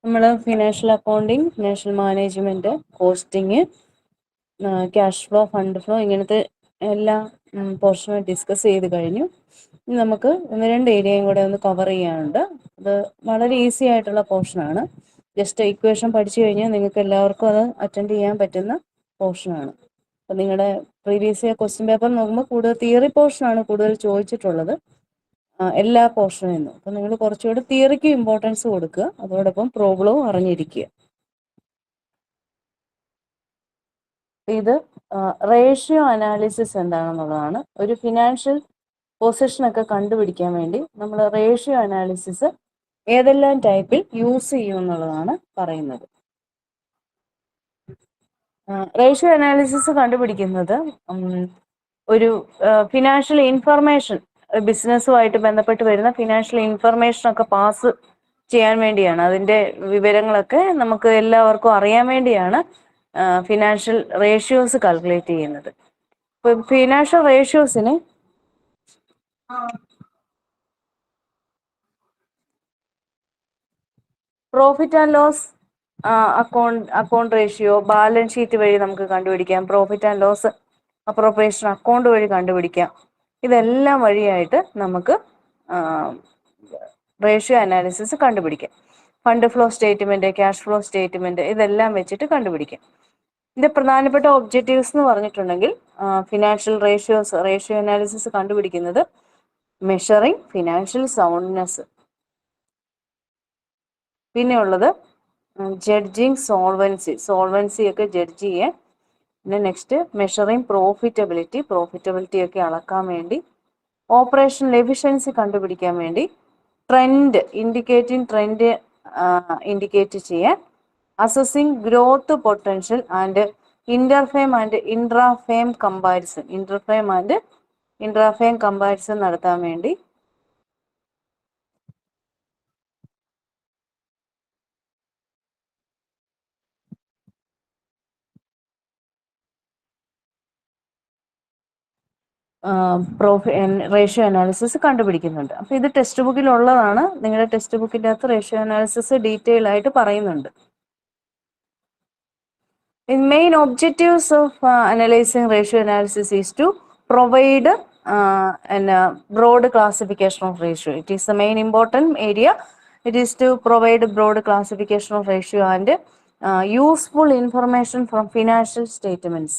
നമ്മൾ financial accounting, financial management, costing, cash flow, fund flow, ഇങ്ങനത്തെ എല്ലാ പോർഷനും ഡിസ്കസ് ചെയ്ത് കഴിഞ്ഞു. ഇനി നമുക്ക് ഒന്ന് രണ്ട് ഏരിയയും കൂടെ ഒന്ന് കവർ ചെയ്യാനുണ്ട്. അത് വളരെ ഈസി ആയിട്ടുള്ള പോർഷനാണ്. ജസ്റ്റ് ഇക്വേഷൻ പഠിച്ചു കഴിഞ്ഞാൽ നിങ്ങൾക്ക് എല്ലാവർക്കും അത് അറ്റൻഡ് ചെയ്യാൻ പറ്റുന്ന പോർഷനാണ്. അപ്പം നിങ്ങളുടെ പ്രീവിയസ് ഇയർ ക്വസ്റ്റ്യൻ പേപ്പർ നോക്കുമ്പോൾ കൂടുതൽ തിയറി പോർഷനാണ് കൂടുതൽ ചോദിച്ചിട്ടുള്ളത് എല്ലാ പോർഷനിൽ നിന്നും. അപ്പം നിങ്ങൾ കുറച്ചുകൂടി തിയറിക്ക് ഇമ്പോർട്ടൻസ് കൊടുക്കുക, അതോടൊപ്പം പ്രോബ്ലവും അറിഞ്ഞിരിക്കുക. ഇത് റേഷ്യോ അനാലിസിസ് എന്താണെന്നുള്ളതാണ്. ഒരു ഫിനാൻഷ്യൽ പൊസിഷനൊക്കെ കണ്ടുപിടിക്കാൻ വേണ്ടി നമ്മൾ റേഷ്യോ അനാലിസിസ് ഏതെല്ലാം ടൈപ്പിൽ യൂസ് ചെയ്യും എന്നുള്ളതാണ് പറയുന്നത്. റേഷ്യോ അനാലിസിസ് കണ്ടുപിടിക്കുന്നത് ഒരു ഫിനാൻഷ്യൽ ഇൻഫർമേഷൻ, ബിസിനസ്സുമായിട്ട് ബന്ധപ്പെട്ട് വരുന്ന ഫിനാൻഷ്യൽ ഇൻഫർമേഷനൊക്കെ പാസ് ചെയ്യാൻ വേണ്ടിയാണ്. അതിൻ്റെ വിവരങ്ങളൊക്കെ നമുക്ക് എല്ലാവർക്കും അറിയാൻ വേണ്ടിയാണ് ഫിനാൻഷ്യൽ റേഷ്യോസ് കാൽക്കുലേറ്റ് ചെയ്യുന്നത്. ഇപ്പം ഫിനാൻഷ്യൽ റേഷ്യോസിന് profit and loss account ratio, balance sheet വഴി നമുക്ക് കണ്ടുപിടിക്കാം. Profit and loss appropriation account വഴി കണ്ടുപിടിക്കാം. ഇതെല്ലാം വഴിയായിട്ട് നമുക്ക് റേഷ്യോ അനാലിസിസ് കണ്ടുപിടിക്കാം. Fund flow statement, cash flow statement, ഇതെല്ലാം വെച്ചിട്ട് കണ്ടുപിടിക്കാം. ഇതിന്റെ പ്രധാനപ്പെട്ട ഒബ്ജക്റ്റീവ്സ് എന്ന് പറഞ്ഞിട്ടുണ്ടെങ്കിൽ ഫിനാൻഷ്യൽ റേഷ്യോ അനാലിസിസ് കണ്ടുപിടിക്കുന്നത് മെഷറിംഗ് ഫിനാൻഷ്യൽ സൗണ്ട്നെസ്, പിന്നെ ഉള്ളത് ജഡ്ജിങ് സോൾവൻസി ഒക്കെ ജഡ്ജ് ചെയ്യാൻ, പിന്നെ നെക്സ്റ്റ് മെഷറിംഗ് പ്രോഫിറ്റബിലിറ്റി ഒക്കെ അളക്കാൻ വേണ്ടി, ഓപ്പറേഷണൽ എഫിഷ്യൻസി കണ്ടുപിടിക്കാൻ വേണ്ടി, ട്രെൻഡ് ഇൻഡിക്കേറ്റ് ചെയ്യാൻ, assessing growth potential and interfirm and intrafirm comparison നടത്താൻ വേണ്ടി, റേഷ്യോ അനാലിസിസ് കണ്ടുപിടിക്കുന്നുണ്ട്. അപ്പോൾ ഇത് ടെക്സ്റ്റ് ബുക്കിലുള്ളതാണ്. നിങ്ങളുടെ ടെക്സ്റ്റ് ബുക്കിൻ്റെ അകത്ത് റേഷ്യോ അനാലിസിസ് ഡീറ്റെയിൽ ആയിട്ട് പറയുന്നുണ്ട്. The main objectives of analyzing ratio analysis is to provide a broad classification of ratio. It is the main important area. It is to provide a broad classification of ratio and useful information from financial statements.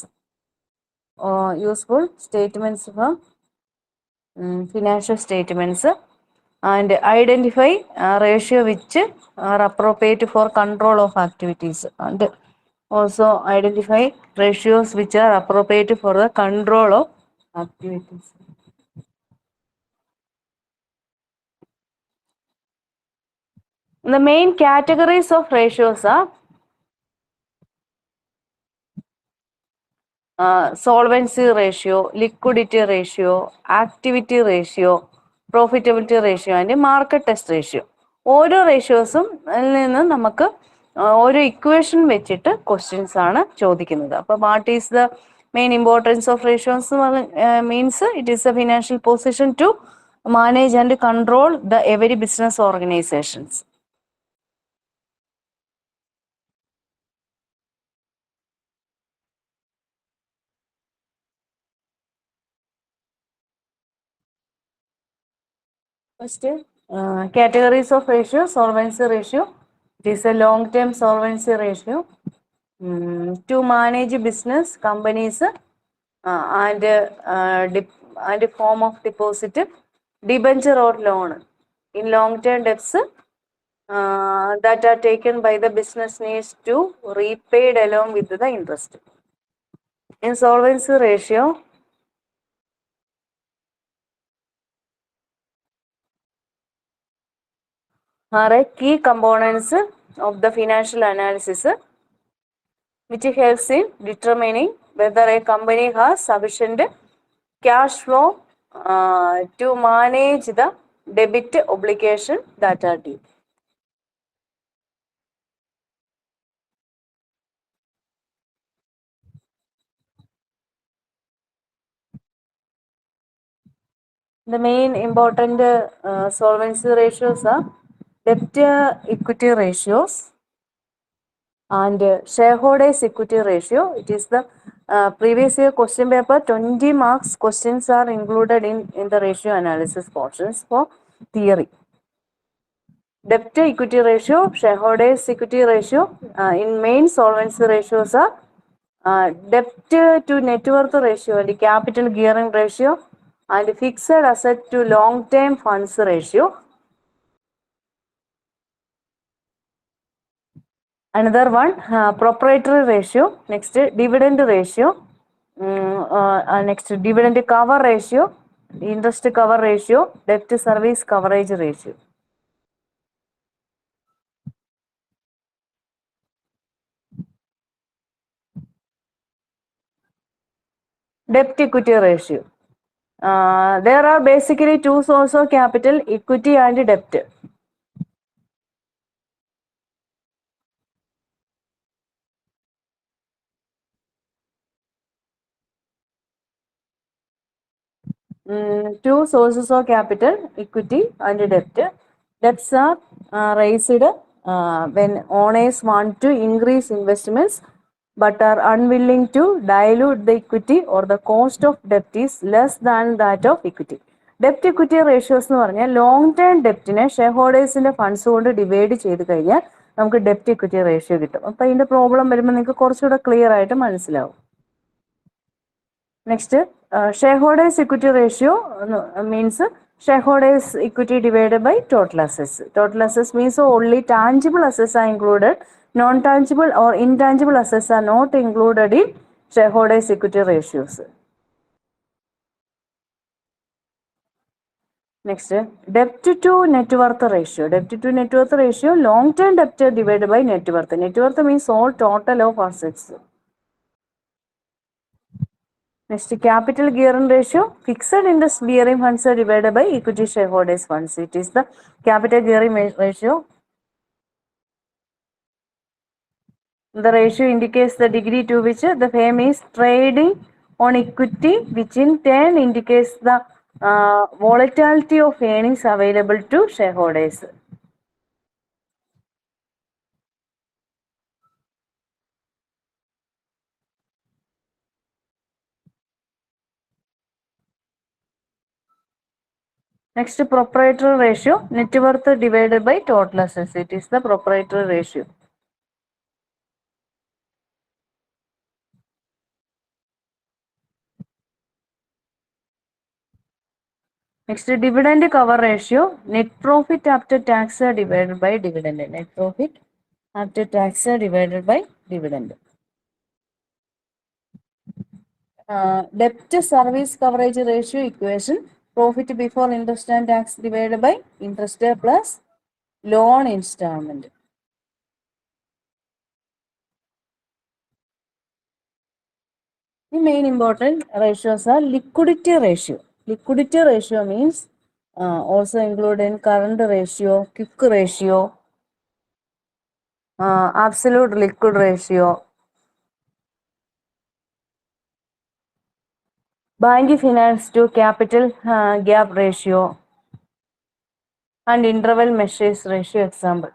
Useful statements from financial statements, and identify ratio which are appropriate for control of activities, and also identify ratios which are appropriate for the control of activities. The main categories of ratios are solvency ratio, liquidity ratio, activity ratio, profitability ratio and market test ratio. ഓരോ റേഷ്യോസും നിന്ന് നമുക്ക് ഓരോ equation വെച്ചിട്ട് questions ആണ് ചോദിക്കുന്നത്. അപ്പോൾ what is the main importance of ratios means it is a financial position to manage and control the every business organisations. First, categories of ratio. Solvency ratio, it is a long-term solvency ratio to manage business companies and form of deposit, debenture or loan in long-term debts that are taken by the business needs to repaid along with the interest. In solvency ratio, are key components of the financial analysis which helps in determining whether a company has sufficient cash flow to manage the debit obligation that are due. The main important solvency ratios are debt equity ratios, And shareholders equity ratio, it is the previous year question paper, 20 marks questions are included in the ratio analysis portions for theory. Debt to equity ratio, shareholders equity ratio, in main solvency ratios are debt to net worth ratio, the capital gearing ratio, and fixed asset to long term funds ratio. Another one, proprietary ratio, next dividend ratio, next dividend cover ratio, interest cover ratio, debt service coverage ratio. Debt equity ratio. There are basically two sources of capital, equity and debt. Two sources of capital, equity and debt. Debts are raised when owners want to increase investments but are unwilling to dilute the equity, or the cost of debt is less than that of equity. Debt equity ratios എന്ന് പറഞ്ഞാൽ long term ഡെപ്റ്റിനെ share ഹോൾഡേഴ്സിന്റെ funds കൊണ്ട് divide ചെയ്ത് കഴിഞ്ഞാൽ നമുക്ക് ഡെപ്റ്റ് equity ratio കിട്ടും. അപ്പോൾ ഇതിന്റെ problem വരുമ്പോൾ നിങ്ങൾക്ക് കുറച്ചുകൂടെ ക്ലിയർ ആയിട്ട് മനസ്സിലാവും. Next, shareholders equity ratio means shareholders equity divided by total assets. Total assets means only tangible assets are included, non-tangible or intangible assets are not included in shareholders equity ratios. Next, debt to net worth ratio. Debt to net worth ratio, long-term debt divided by net worth. Net worth means all total of assets. Next, capital gearing ratio, fixed interest bearing funds are divided by equity shareholders funds. It is the capital gearing ratio. The ratio indicates the degree to which the firm is trading on equity, which in turn indicates the volatility of earnings available to shareholders. Next, proprietary ratio, net worth divided by total assets. It is the proprietary ratio. Next, dividend cover ratio, net profit after tax divided by dividend. Net profit after tax divided by dividend. Debt service coverage ratio equation, profit before interest and tax divided by interest plus loan installment. The main important ratios are liquidity ratio. Liquidity ratio means also included in current ratio, quick ratio, absolute liquid ratio, bank finance to capital gap ratio, and interval measures ratio example.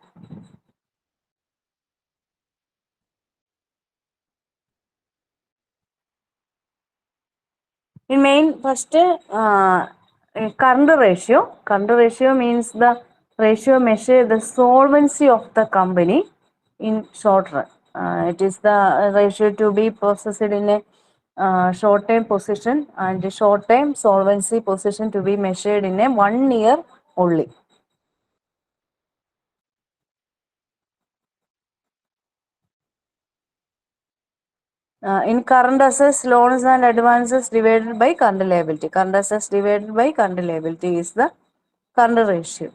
In main, first current ratio. Current ratio means the ratio measure the solvency of the company in short run. It is the ratio to be processed in a short term position, and the short term solvency position to be measured in a 1 year only. In current assets, loans and advances divided by current liability. Current assets divided by current liability is the current ratio.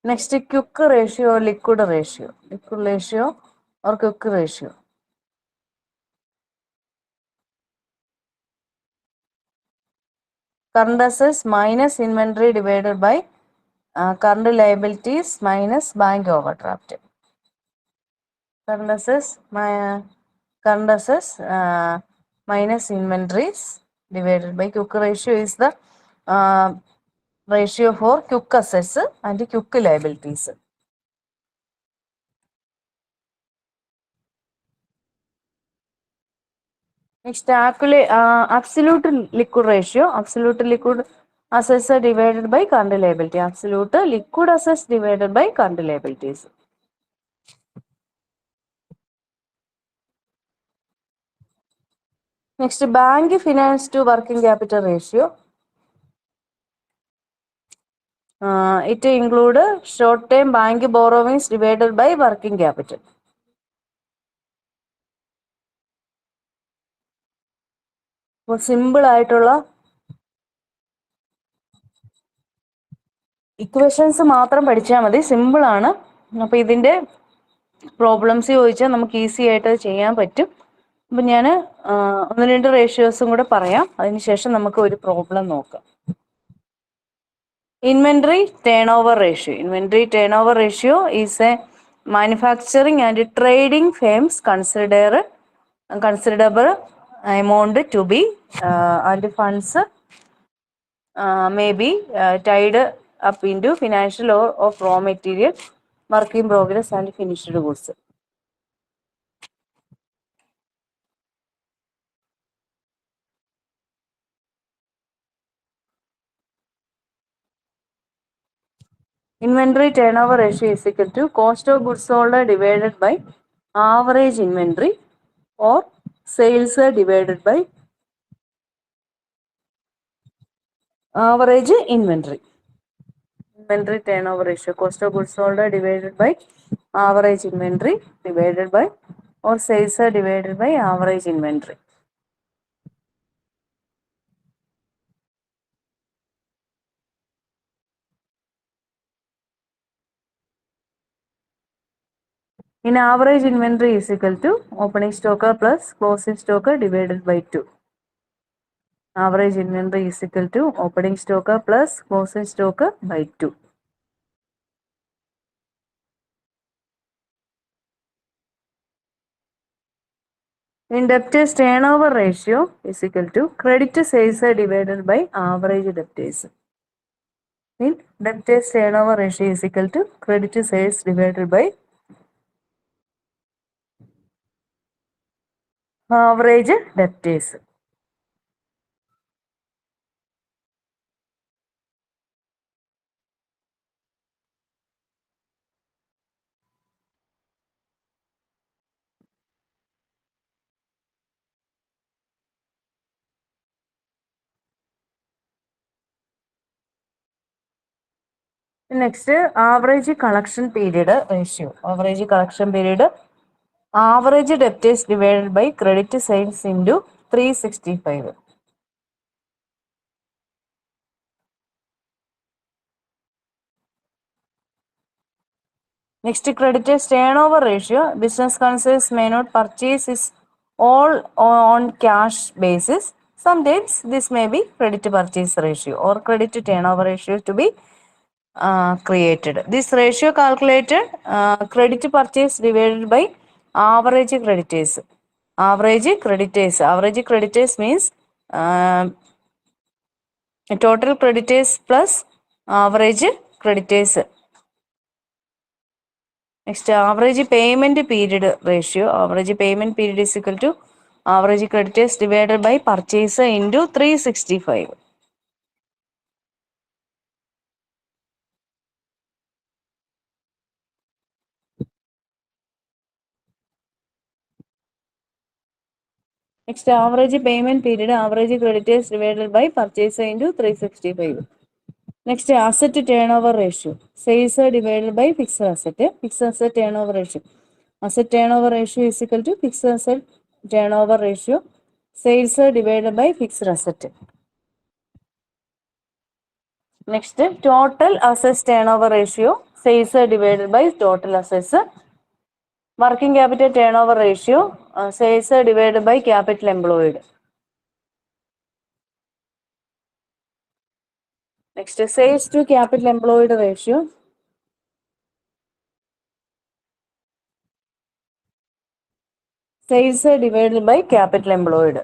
Next, quick ratio or liquid ratio. Liquid ratio or quick ratio. Current assets minus inventory divided by current liabilities minus bank overdraft. Current assets minus inventories divided by quick ratio is the ratio for quick assets and quick liabilities. Next, absolute liquid ratio. Absolute liquid assets are divided by current liability. Absolute liquid assets divided by current liabilities. Next, bank finance to working capital ratio. It include short-term bank borrowings divided by working capital. അപ്പോൾ simple ആയിട്ടുള്ള equations മാത്രം പഠിച്ചാൽ മതി, simple ആണ്. അപ്പോൾ ഇതിന്റെ problems ചോദിച്ചാൽ നമുക്ക് ഈസി ആയിട്ട് ചെയ്യാൻ പറ്റും. അപ്പം ഞാൻ ഒന്ന് രണ്ട് റേഷ്യോസും കൂടെ പറയാം, അതിനുശേഷം നമുക്ക് ഒരു പ്രോബ്ലം നോക്കാം. Inventory turn over ratio. Inventory turn over ratio is A manufacturing and trading firms considerable amount to be and funds may be tied up into financial or of raw material, work in progress and finished goods. Inventory turnover ratio is equal to cost of goods sold divided by average inventory or sales divided by average inventory. Inventory turnover ratio, cost of goods sold divided by average inventory divided by or sales divided by average inventory. In average inventory is equal to opening stock plus closing stock divided by 2. Average inventory is equal to opening stock plus closing stock by 2. In debtors turnover ratio is equal to credit sales divided by average debtors. In debtors turnover ratio is equal to credit sales divided by average debtors. Next, average collection period ratio. Average collection period, average debtors divided by credit sales into 365. Next, creditors turnover ratio. Business concerns may not purchase is all on cash basis. Sometimes this may be credit purchase ratio or credit turnover ratio to be created. This ratio calculated credit purchase divided by average creditors. Average creditors means total creditors plus average creditors. Next, average payment period ratio. Average payment period is equal to average creditors divided by purchase into 365. Next, average payment period, average creditors divided by purchase into 365. Next, asset turnover ratio. Sales divided by fixed asset. Fixed asset turnover ratio. Asset turnover ratio is equal to fixed asset turnover ratio. Sales divided by fixed asset. Next, total assets turnover ratio. Sales divided by total assets. Working capital turnover ratio. Sales divided by capital employed. Next, sales to capital employed ratio. Sales divided by capital employed.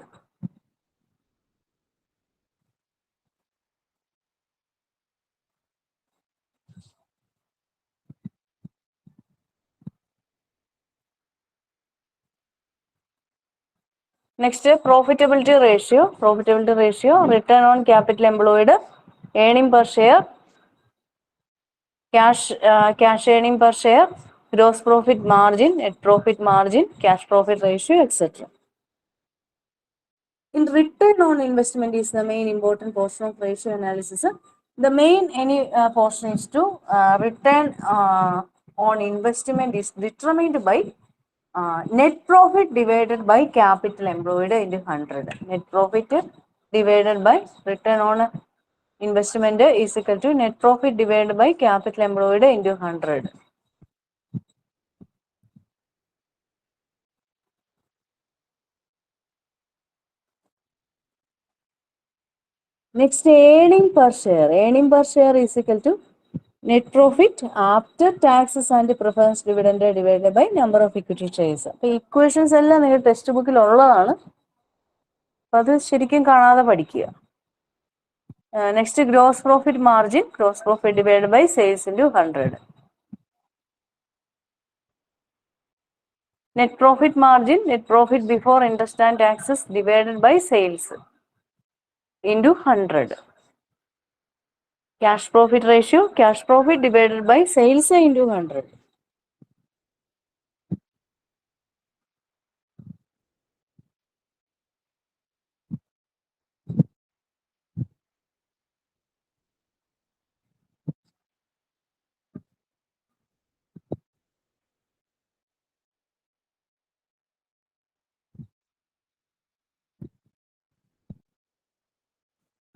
Next, profitability ratio. Profitability ratio, return on capital employed, earning per share, cash earning per share, gross profit margin, net profit margin, cash profit ratio, etc. In return on investment is the main important portion of ratio analysis. The main portion is to return on investment is determined by net profit divided by capital employed into 100. Net profit divided by return on investment is equal to net profit divided by capital employed into 100. Next, earning per share. Earning per share is equal to net profit after taxes and preference dividend divided by number of equity shares. അപ്പോൾ equations എല്ലാം നിങ്ങൾ text ബുക്കിൽ ഉള്ളതാണ്. അപ്പോൾ അത് ശരിക്കും കാണാതെ പഠിക്കുക. Next, gross profit margin. Gross profit divided by sales into 100. Net profit margin. Net profit before interest and taxes divided by sales into 100. Cash profit ratio. Cash profit divided by sales into 100.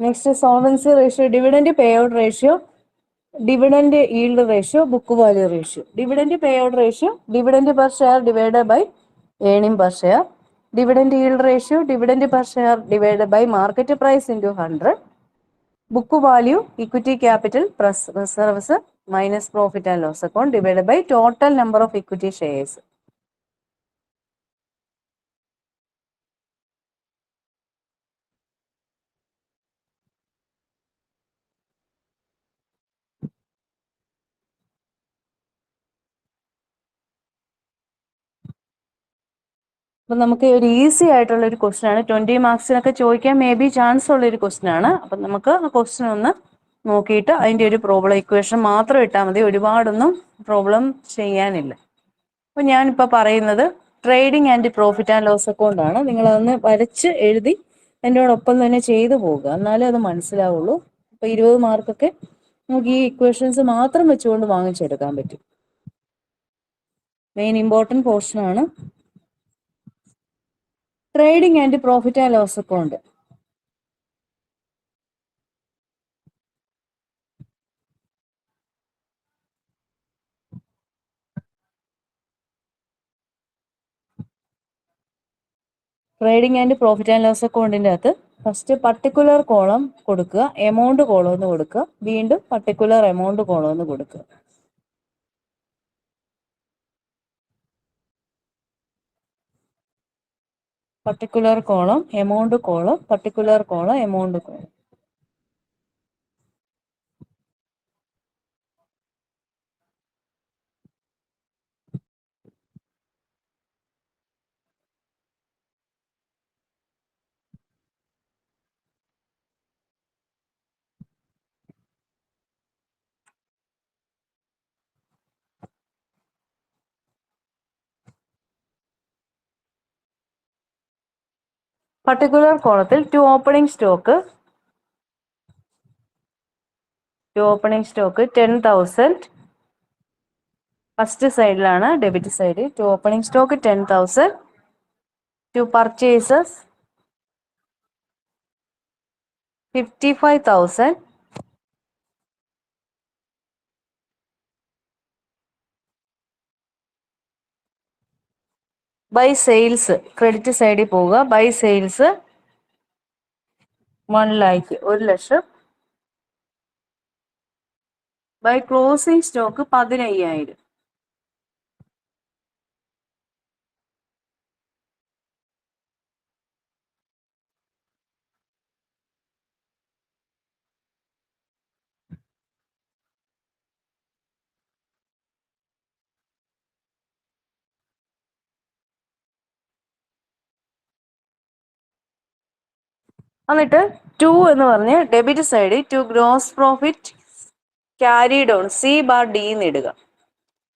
Next, solvency ratio, dividend payout ratio, dividend yield ratio, book value ratio. Dividend payout ratio, dividend per share divided by earning per share. Dividend yield ratio, dividend per share divided by market price into 100. Book value, equity capital plus reserves minus profit and loss account divided by total number of equity shares. അപ്പോൾ നമുക്ക് ഒരു easy ആയിട്ടുള്ള ഒരു question ആണ്. 20 മാർക്സിനൊക്കെ ചോദിക്കാൻ may be chance ഉള്ള ഒരു question ആണ്. അപ്പം നമുക്ക് ആ ക്വസ്റ്റൻ ഒന്ന് നോക്കിയിട്ട് അതിൻ്റെ ഒരു പ്രോബ്ലം ഇക്വേഷൻ മാത്രം ഇട്ടാൽ മതി. ഒരുപാടൊന്നും പ്രോബ്ലം ചെയ്യാനില്ല. അപ്പോൾ ഞാനിപ്പോൾ പറയുന്നത് trading and profit and loss account ആണ്. നിങ്ങളതൊന്ന് വരച്ച് എഴുതി എന്നോടൊപ്പം തന്നെ ചെയ്തു പോകുക, എന്നാലേ അത് മനസ്സിലാവുള്ളൂ. അപ്പോൾ 20 മാർക്കൊക്കെ നമുക്ക് ഈ ഇക്വേഷൻസ് മാത്രം വെച്ചുകൊണ്ട് വാങ്ങിച്ചെടുക്കാൻ പറ്റും. മെയിൻ ഇമ്പോർട്ടൻറ്റ് പോർഷൻ ആണ് trading and profit and loss account. Trading and profit and loss അക്കൗണ്ടിൻ്റെ അകത്ത് ഫസ്റ്റ് പർട്ടിക്കുലർ കോളം കൊടുക്കുക, എമൗണ്ട് കോളം ഒന്ന് കൊടുക്കുക, വീണ്ടും പർട്ടിക്കുലർ എമൗണ്ട് കോളം ഒന്ന് കൊടുക്കുക. Particular column, amount column, particular column, amount column. Particular കോളത്തിൽ ടു ഓപ്പണിംഗ് സ്റ്റോക്ക് 10,000. ഫസ്റ്റ് സൈഡിലാണ് debit side. To opening stock 10,000. To purchases 55,000. By sales credit സൈഡിൽ പോവുക. By sales 1 lakh 1,00,000. By closing stock 15,000. എന്നിട്ട് to എന്ന് പറഞ്ഞ് debit സൈഡിൽ to gross profit carried on C bar D എന്ന് ഇടുക.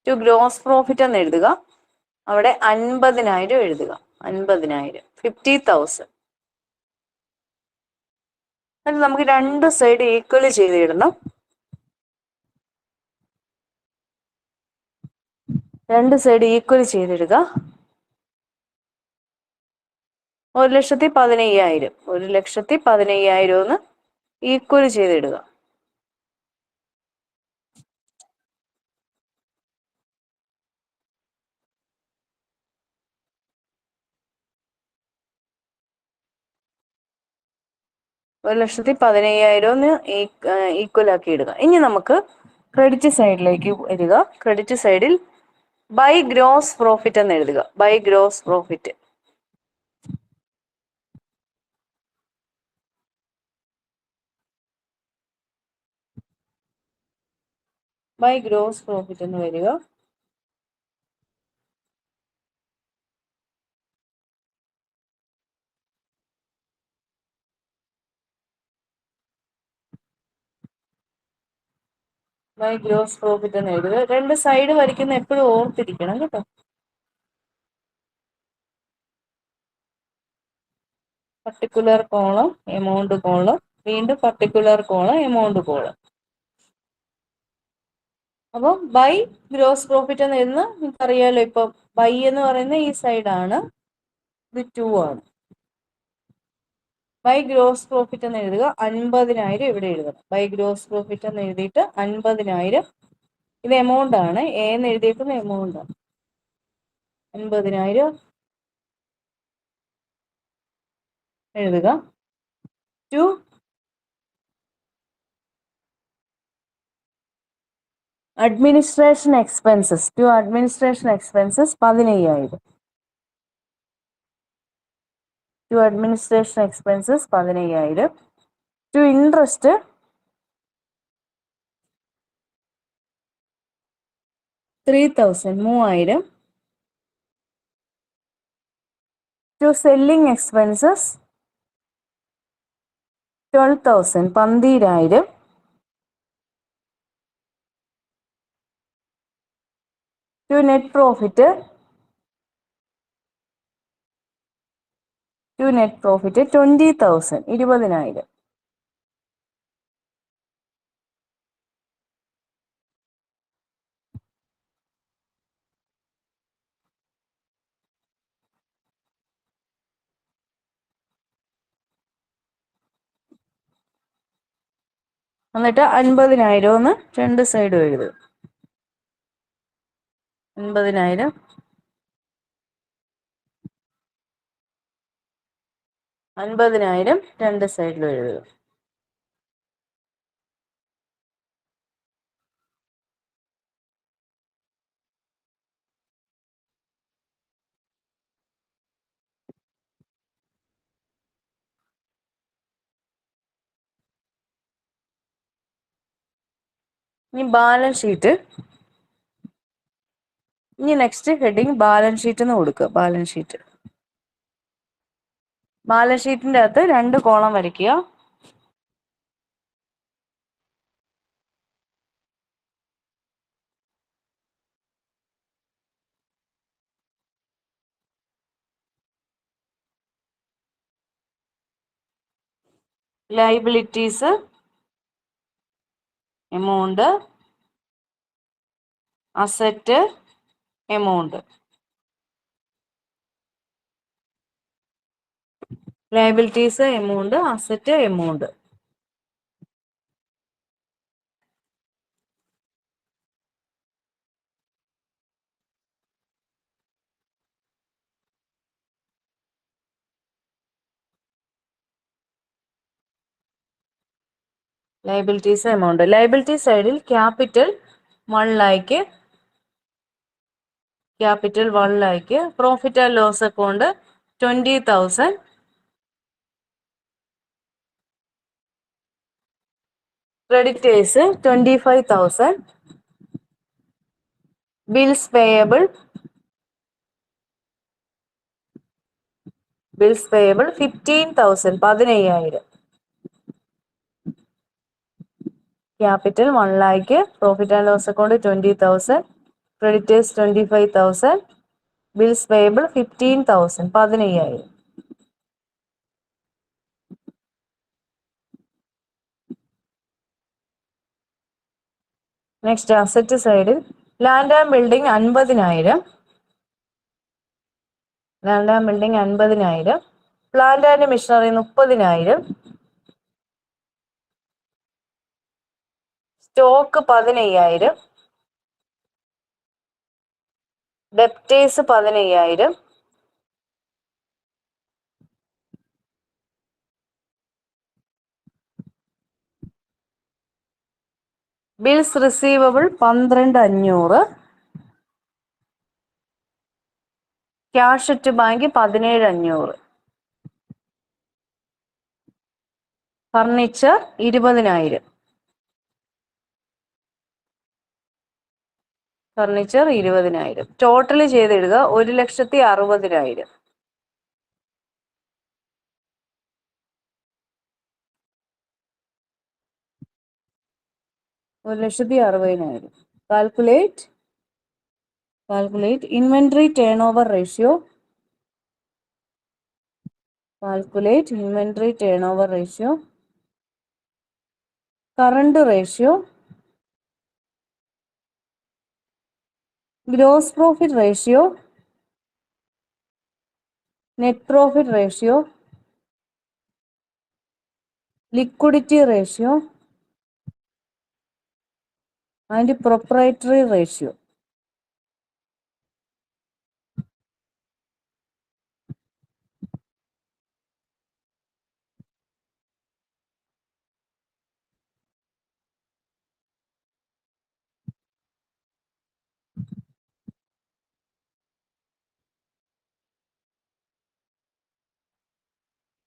ടു ഗ്രോസ് പ്രോഫിറ്റ് എന്ന് എഴുതുക. അവിടെ 50,000 എഴുതുക. 50,000 50,000. എന്നിട്ട് നമുക്ക് രണ്ട് സൈഡ് ഈക്വലി ചെയ്തിടണം. രണ്ട് സൈഡ് ഈക്വലി ചെയ്തിടുക. 1,15,000 1,15,000 എന്ന് ഈക്വലി ചെയ്തിടുക. $1,15,000 ഈക്വൽ ആക്കി ഇടുക. ഇനി നമുക്ക് ക്രെഡിറ്റ് സൈഡിലേക്ക് വരിക. ക്രെഡിറ്റ് സൈഡിൽ ബൈ ഗ്രോസ് പ്രോഫിറ്റ് എന്ന് എഴുതുക. By gross profit. By gross profit എന്ന് വരിക. ബൈ ഗ്രോസ് പ്രോഫിറ്റ് എന്ന് എഴുതുക. രണ്ട് സൈഡ് വരയ്ക്കുന്ന എപ്പോഴും ഓർത്തിരിക്കണം കേട്ടോ. പർട്ടിക്കുലർ കോളം, എമൗണ്ട് കോളം, വീണ്ടും പർട്ടിക്കുലർ കോളം, എമൗണ്ട് കോളം. അപ്പം ബൈ ഗ്രോസ് പ്രോഫിറ്റ് എന്ന് എഴുതുന്ന നിങ്ങൾക്കറിയാലോ. ഇപ്പൊ ബൈ എന്ന് പറയുന്ന ഈ സൈഡാണ്, ഇത് 2 ആണ്. ബൈ ഗ്രോസ് പ്രോഫിറ്റ് എന്ന് എഴുതുക. 50,000 ഇവിടെ എഴുതണം. ബൈ ഗ്രോസ് പ്രോഫിറ്റ് എന്ന് എഴുതിയിട്ട് 50,000. ഇത് എമൗണ്ട് ആണ്. എ എന്ന് എഴുതിയിരിക്കുന്ന എമൗണ്ട് ആണ്. 50,000 എഴുതുക. To administration expenses. To administration expenses 15,000. To administration expenses 15,000. To interest 3,000 3,000. To selling expenses 12,000 12,000. To net profit 20,000 20,000. എന്നിട്ട് 50,000 എന്ന് രണ്ട് സൈഡും എഴുതുക. 50,000 50,000 രണ്ട് സൈഡിലും എഴുതുക. ഇനി ബാലൻസ് ഷീറ്റ്. ഇനി നെക്സ്റ്റ് ഹെഡിങ് ബാലൻസ് ഷീറ്റ് എന്ന് കൊടുക്കുക. Balance sheet. ബാലൻസ് ഷീറ്റിന്റെ അകത്ത് രണ്ട് കോളം വരയ്ക്കുക. Liabilities, amount, asset, amount. Liabilities, amount, asset, amount. Liabilities, amount. Liability സൈഡിൽ capital 1,00,000. Capital 1,00,000. Profit and loss account 20,000. Creditors 25,000. Bills payable bills payable 15,000 15,000. Capital 1 lakh, profit and loss account 20,000, creditors 25,000, bills payable 15,000 15,000. Next asset സൈഡിൽ land and building 50,000, land and building 50,000, plant and machinery 30,000, stock 15,000, debtors 15,000, bills receivable 12,500, cash at bank 17,500, furniture 20,000, furniture 20,000. Total ചെയ്തിടുക 1,60,000. 1,60,000. Calculate inventory turnover ratio. Calculate inventory turnover ratio. Current ratio. Gross profit ratio. Net profit ratio. Liquidity ratio. And proprietary ratio.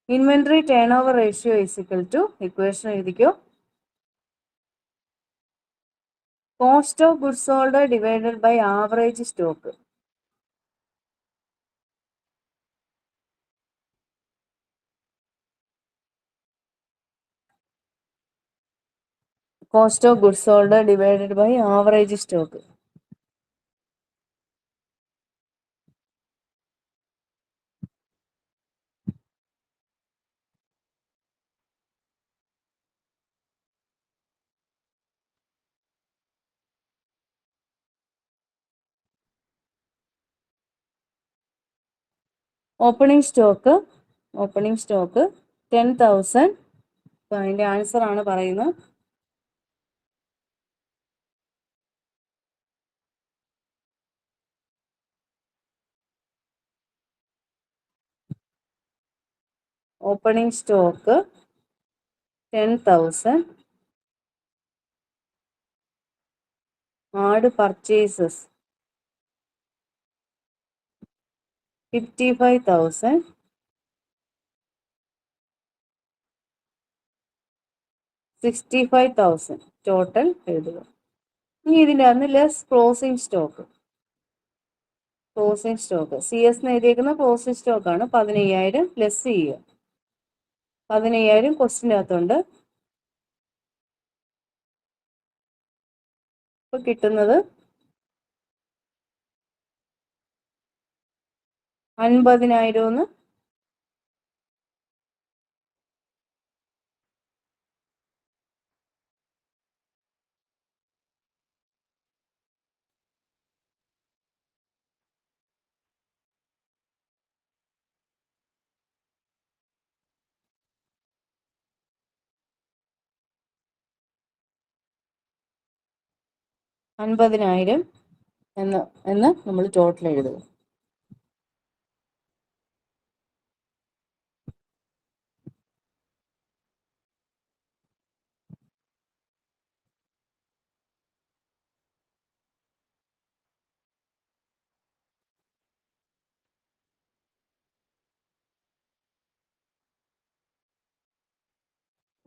Inventory turnover ratio is equal to equation എഴുതിക്കോ. Cost of goods sold divided by average stock. Cost of goods sold divided by average stock. Opening stock 10,000. അപ്പോൾ അതിൻ്റെ answer ആണ് പറയുന്നത്. Opening stock 10,000. Add purchases 55,000. 65,000 total എഴുതുക. ഇനി ഇതിൻ്റെ അന്ന് less closing stock. C S എഴുതിയേക്കുന്ന ക്ലോസിംഗ് സ്റ്റോക്കാണ് 15,000 ലെസ് ചെയ്യുക. 15,000 ക്വസ്റ്റിനകത്തുണ്ട്. ഇപ്പൊ കിട്ടുന്നത് 50,000. 50,000 എന്ന് നമ്മൾ ടോട്ടൽ എഴുതുക.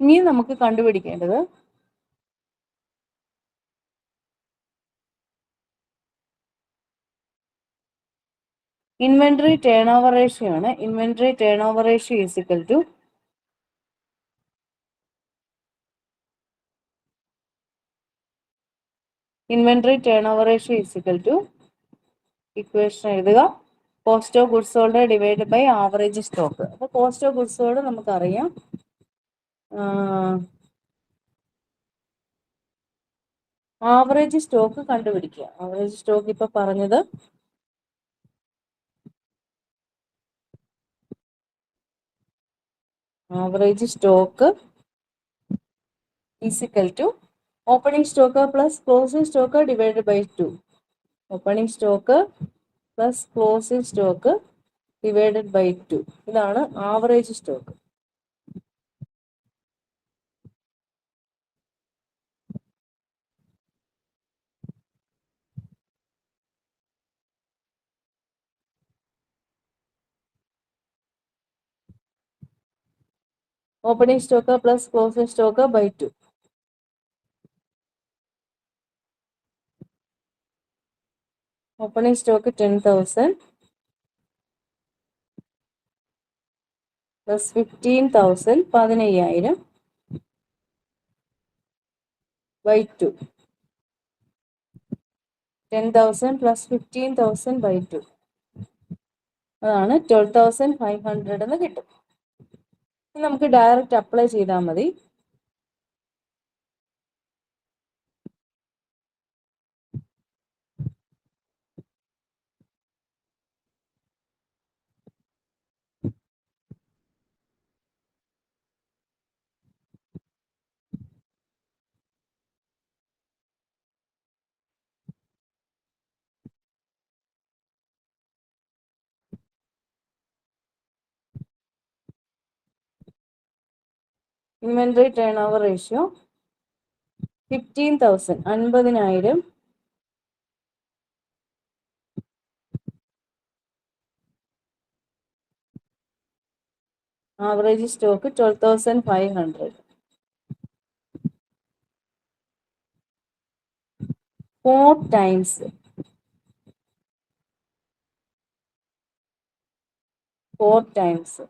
ഇനി നമുക്ക് കണ്ടുപിടിക്കേണ്ടത് ഇൻവെന്ററി ടേൺ ഓവർ റേഷ്യോ ആണ്. Inventory turn over ratio is equal to inventory turn over ratio is equal to equation എഴുതുക, cost of goods sold divide by average stock. അപ്പോൾ കോസ്റ്റ് ഓഫ് ഗുഡ്സ് സോൾഡ് നമുക്കറിയാം, average stock കണ്ടുപിടിക്കുക. Average stock ഇപ്പൊ പറഞ്ഞത് average stock is equal to opening stock plus closing stock divide by 2. Opening stock plus closing stock divided by 2. ഇതാണ് average stock. Opening stock plus closing stock by 2. Opening stock 10,000 plus 15,000 15,000 by 2. 10,000 plus 15,000 by 2 അതാണ് 12,500 എന്ന് കിട്ടും. നമുക്ക് direct apply ചെയ്താൽ മതി. Inventory turn over ratio 15,000 50,000 average stock 12,500. 4 times 50,000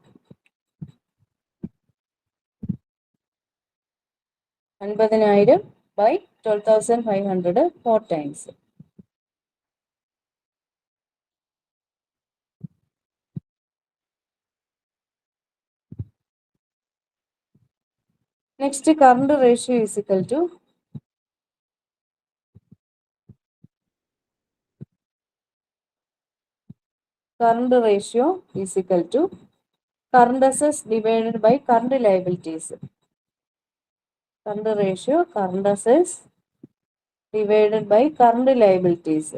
by 12,500 4 times. Next, current ratio is equal to current assets divided by current liabilities. Current ratio current assets divided by current liabilities.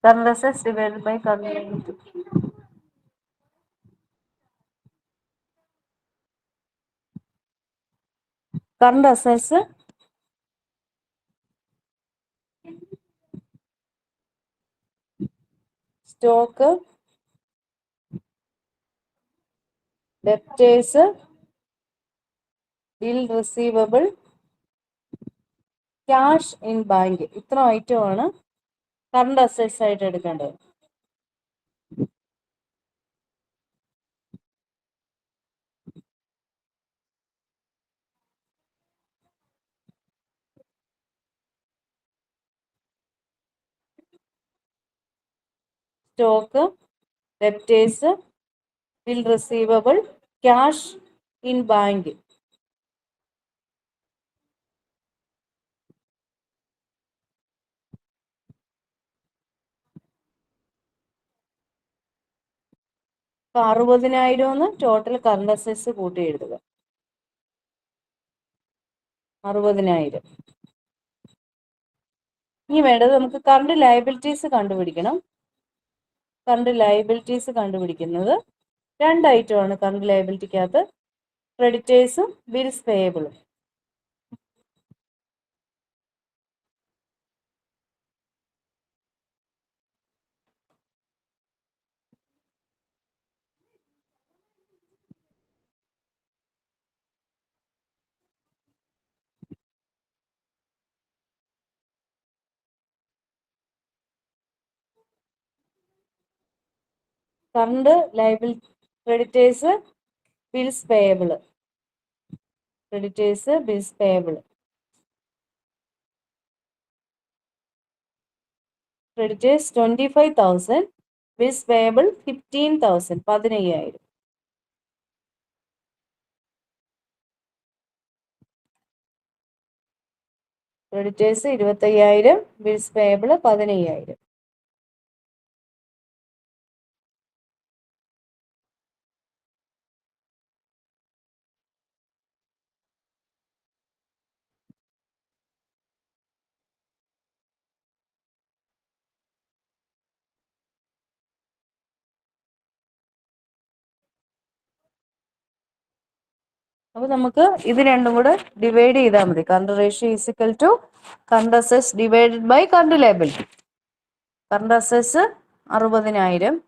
Current assets divided by current liabilities. Current assets stock, debtors, bill receivable, cash in bank. ഇത്ര item ആണ് current assets ആയിട്ട് എടുക്കേണ്ടത്. Stock, debtors, bill receivable, cash in bank. അപ്പൊ 60,000 total current assets കൂട്ടി എഴുതുക. 60,000. ഇനി വേണ്ടത് നമുക്ക് കറണ്ട് ലയബിലിറ്റീസ് കണ്ടുപിടിക്കണം. കറണ്ട് ലയബിലിറ്റീസ് കണ്ടുപിടിക്കുന്നത് 2 ഐറ്റമാണ് കറണ്ട് ലയബിലിറ്റിക്കകത്ത്, ക്രെഡിറ്റേഴ്സും ബിൽസ് പേയബിളും. Current liable creditors bills payable. Creditors bills payable. Creditors 25,000, bills payable 15,000, 15,000. Creditors 25,000, bills payable 15,000. അപ്പൊ നമുക്ക് ഇത് രണ്ടും കൂടെ ഡിവൈഡ് ചെയ്താൽ മതി. Current ratio is equal to current assets divided by current liability. Current assets 60,000,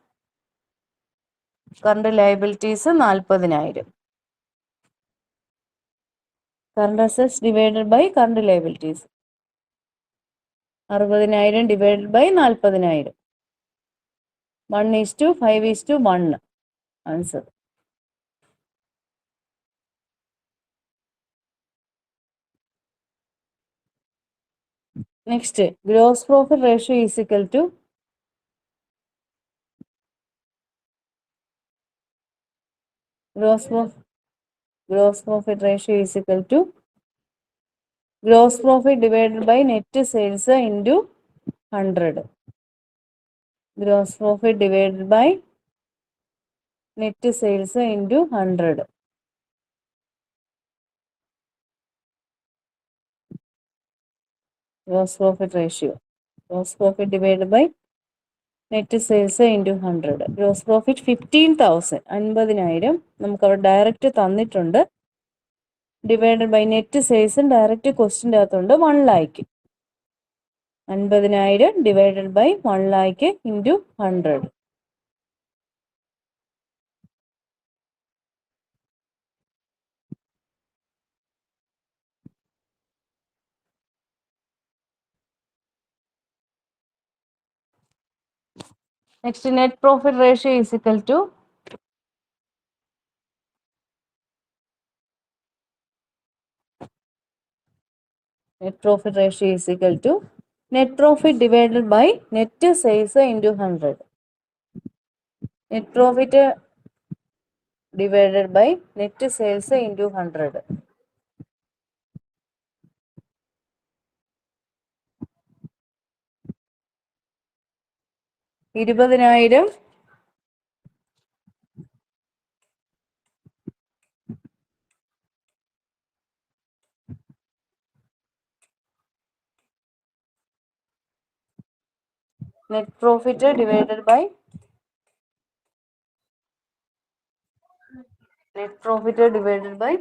current liabilities 40,000. Current assets divided by current liabilities 60,000 divided by 40,000. 1:5:1 answer. Next, gross profit ratio is equal to gross profit ratio is equal to gross profit divided by net sales into 100. Gross profit divided by net sales into 100. Gross profit ratio, gross profit divided by net sales into 100. Gross profit 15,000, 50,000 നമുക്ക് അവിടെ direct തന്നിട്ടുണ്ട്. Divided by net സെയിൽസും direct ക്വസ്റ്റിൻ്റെ അകത്തുണ്ട് 1 lakh. 50,000 divided by 1 lakh into 100. Next, net profit ratio is equal to net profit ratio is equal to net profit divided by net sales into 100. Net profit divided by net sales into 100. ഇരുപതിനായിരം net profit divided by net profit divided by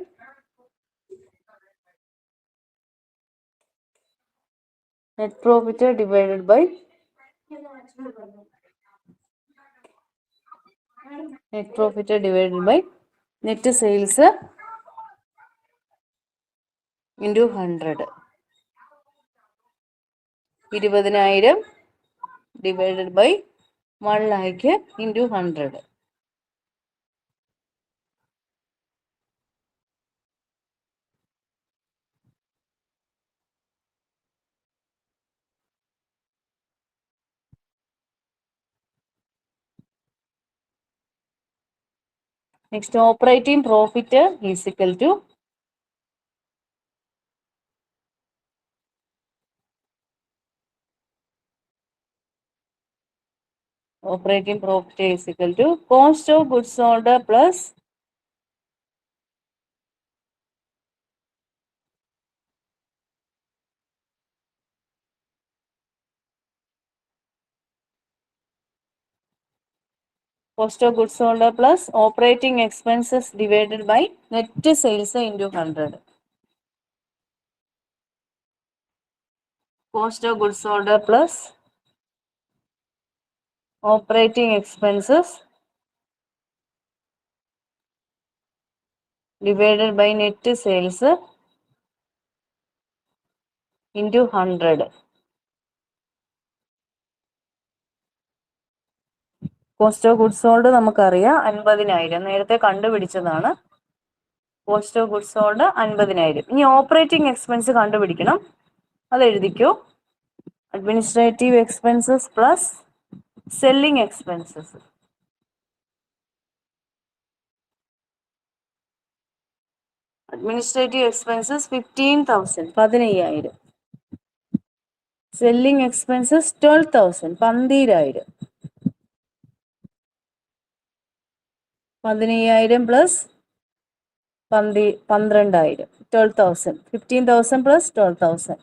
net profit divided by net profit divided by net sales into 100. 20,000 divided by 1 lakh into 100. Next, operating profit is equal to operating profit is equal to cost of goods sold plus cost of goods sold plus operating expenses divided by net sales into 100. Cost of goods sold plus operating expenses divided by net sales into 100. Cost of goods sold നമുക്കറിയാം 50,000 നേരത്തെ കണ്ടുപിടിച്ചതാണ്. Cost of goods sold 50,000. ഇനി operating expense കണ്ടുപിടിക്കണം. അത് എഴുതിക്കോ. Administrative expenses plus selling expenses. Administrative expenses 15,000 15,000. Selling expenses 12,000 12,000. 15,000 plus 12,000 12,000. 15,000 plus 12,000.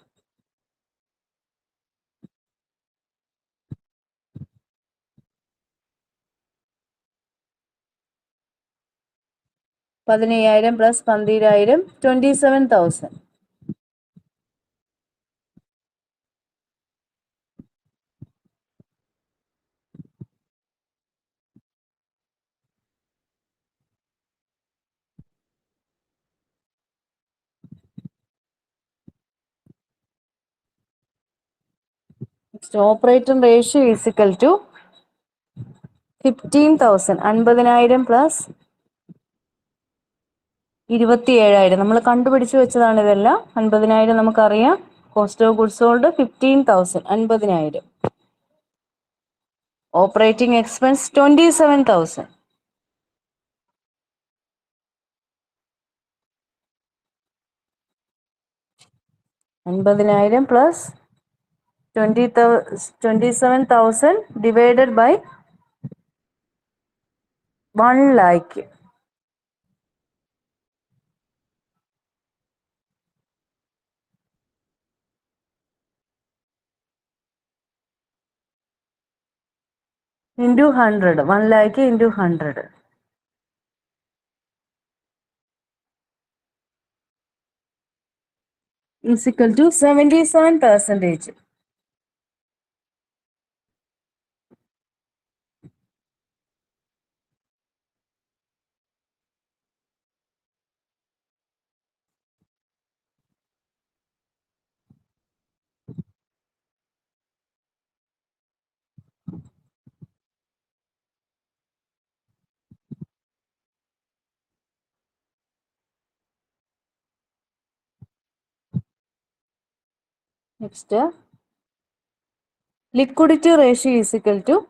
15,000 plus 12,000 27,000. Operating ratio is equal to 15,000. 50,000 plus 27,000. നമ്മൾ കണ്ടുപിടിച്ച് വെച്ചതാണ് ഇതെല്ലാം. 50,000 നമുക്കറിയാം. Cost of goods sold 15,000 50,000. Operating expense 27,000. $50,000 plus 27,000 divided by 1,00,000. into 100. 1,00,000 into 100. Is equal to 77%. Next, liquidity ratio is equal to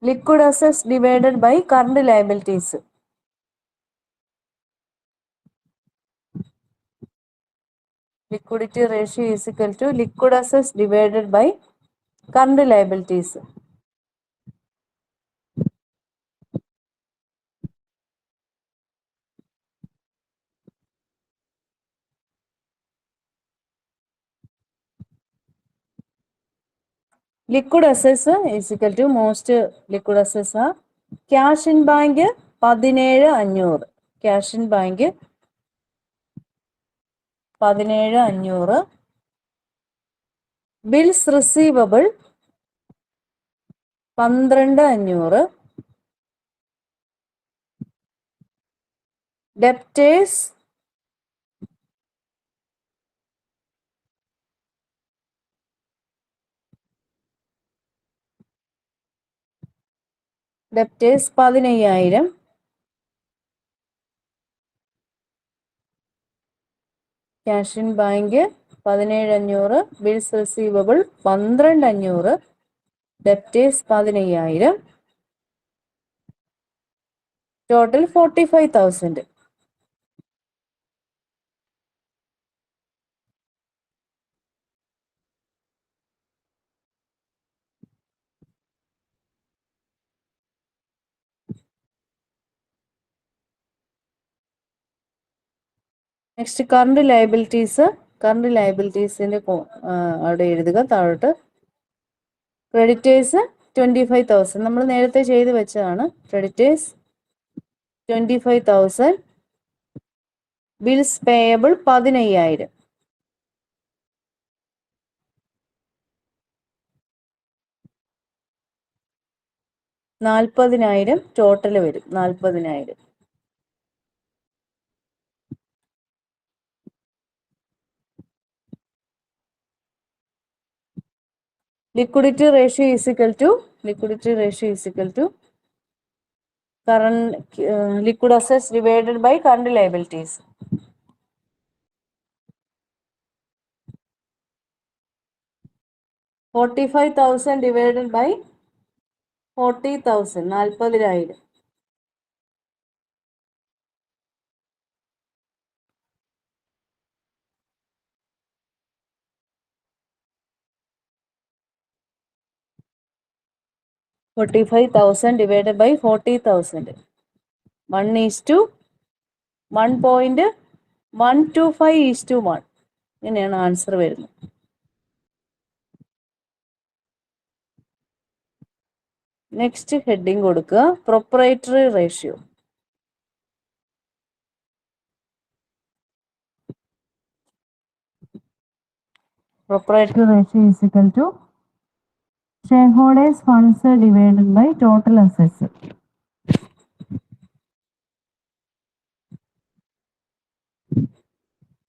liquid assets divided by current liabilities. Liquidity ratio is equal to liquid assets divided by current liabilities. Liquid assets is equal to most liquid assets are cash in bank 17,500. Cash in bank 17,500. Bills receivable 12,500. Debtors 15,000. Cash in bank 17,500. Bills receivable 12,500. Debtors 15,000. Total 45,000. Next, current liabilities. Current liabilities അവിടെ എഴുതുക താഴോട്ട്. Creditors 25,000. നമ്മൾ നേരത്തെ ചെയ്ത് വെച്ചതാണ്. Creditors 25,000. Bills payable 15,000. 40,000 total വരും. 40,000. liquidity ratio is equal to current liquid assets divided by current liabilities. 45,000 divided by 40,000, 40,000. 45,000 divided by 40,000. 1:1.125:1. ഇങ്ങനെയാണ് answer വരുന്നത്. നെക്സ്റ്റ് ഹെഡിങ് കൊടുക്കുക, proprietary ratio. Proprietary ratio is equal to shareholders' funds divided by total assets.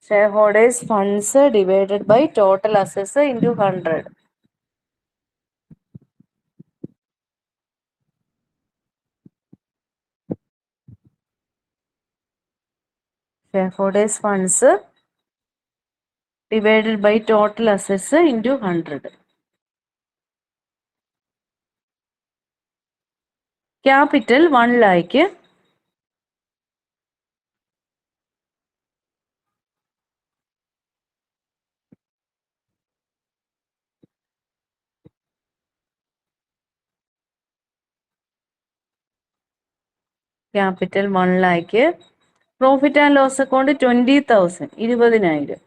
Shareholders' funds divided by total assets into 100. Shareholders' funds divided by total assets into 100. Capital 1 lakh. Capital 1 lakh. Profit and loss account 20,000. 20,000.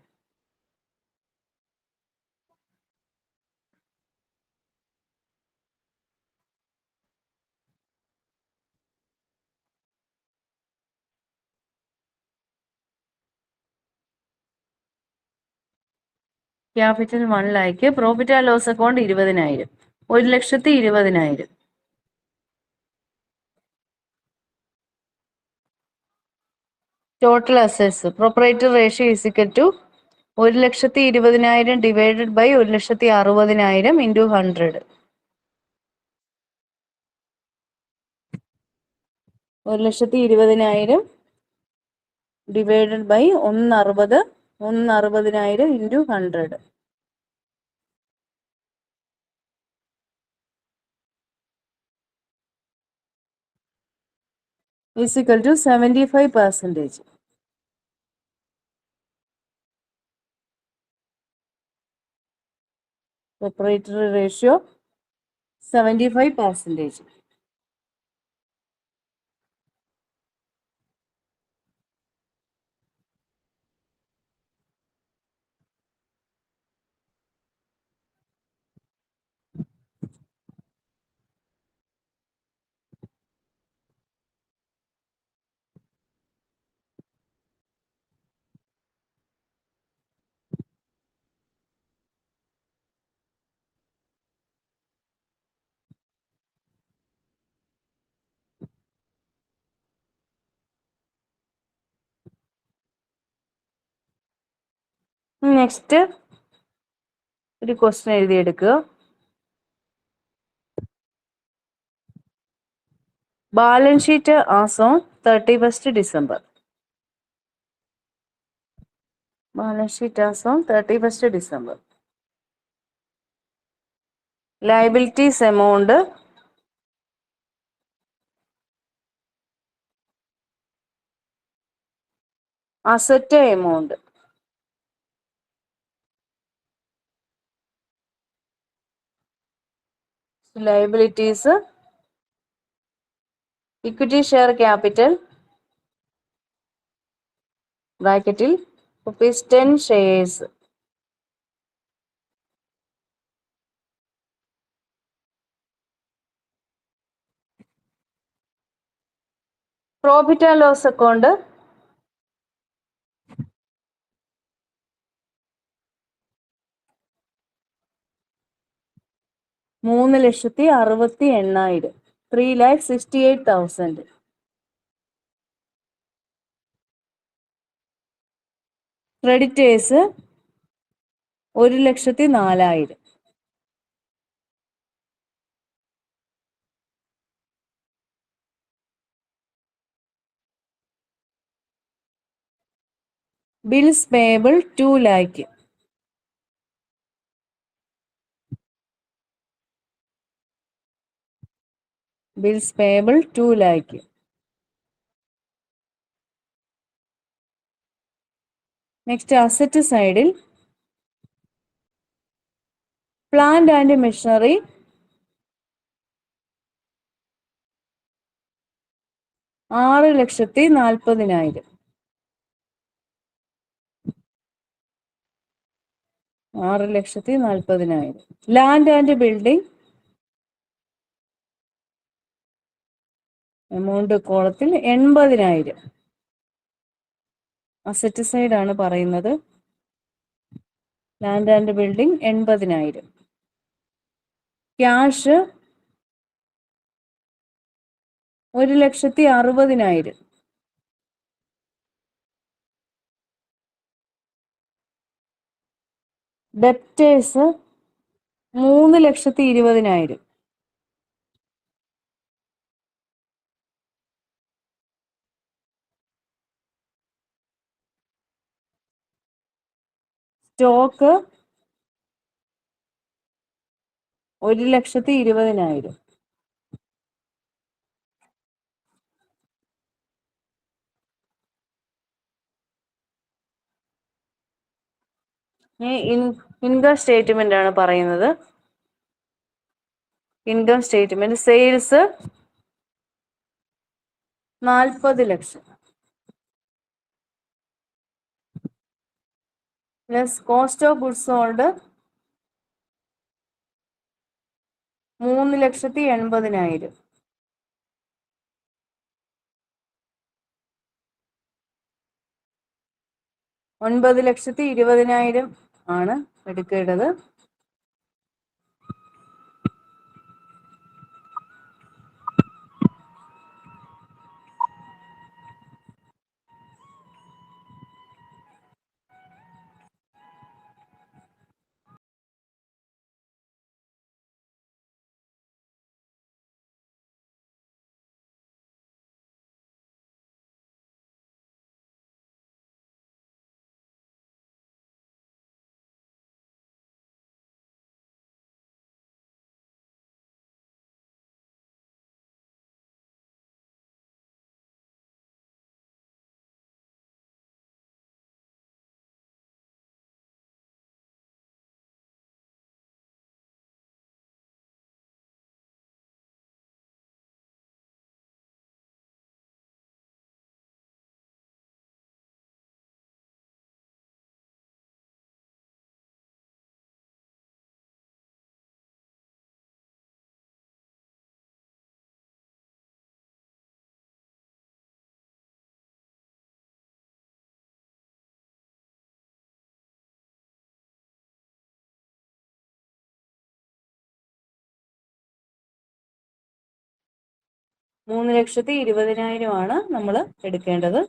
Capital 1 lakh. Profit and loss account 20,000. 1,20,000. Total assets. Proprietary ratio is equal to 1,20,000 divided by 1,60,000 into 100. 1,20,000 divided by 1,60,000 into 100. Is equal to 75%. Proprietary ratio 75%. Next, ഒരു question എഴുതിയെടുക്കുക. Balance sheet as on 31st December. Balance sheet as on 31st December. Liabilities amount asset amount. Liabilities equity share capital bracketil ₹10 shares. Profit and loss account 3,68,000. 3,68,000. Creditors 1,04,000. Bills payable 2 lakh. Bills payable 2 lakh. Next asset സൈഡിൽ plant and machinery 6,40,000. 6,40,000. Land and building amount കോളത്തിൽ 80,000. Asset side ആണ് പറയുന്നത്. Land and building 80,000. Cash 1,60,000. Debtors 3,20,000. Stock 1,20,000. Income statement ആണ് പറയുന്നത്. Income statement sales 40 ലക്ഷം plus cost of goods sold 3,80,000. 9,20,000 ആണ് എടുക്കേണ്ടത്. $3,20,000 ആണ് നമ്മൾ എടുക്കേണ്ടത്.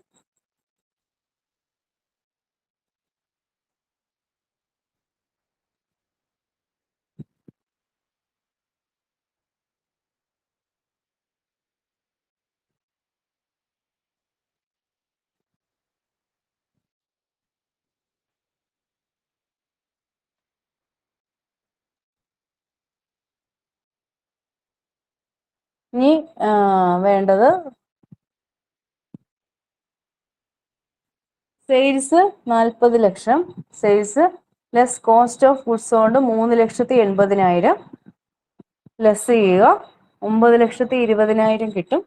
ഇനി വേണ്ടത് sales 40 lakh. Sales less cost of goods sold 3,80,000 less ചെയ്യുക 9,20,000 കിട്ടും.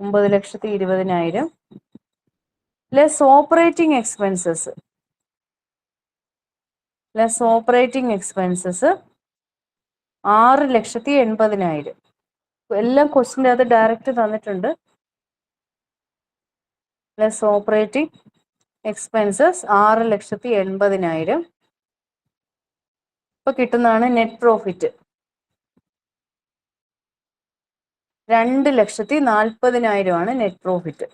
9,20,000 less operating expenses. Less operating expenses 6,80,000. എല്ലാം ക്വസ്റ്റിൻ്റെ അത് ഡയറക്റ്റ് തന്നിട്ടുണ്ട്. Less operating expenses 6,80,000. ഇപ്പൊ കിട്ടുന്നതാണ് നെറ്റ് പ്രോഫിറ്റ് 2,40,000 ആണ് net profit.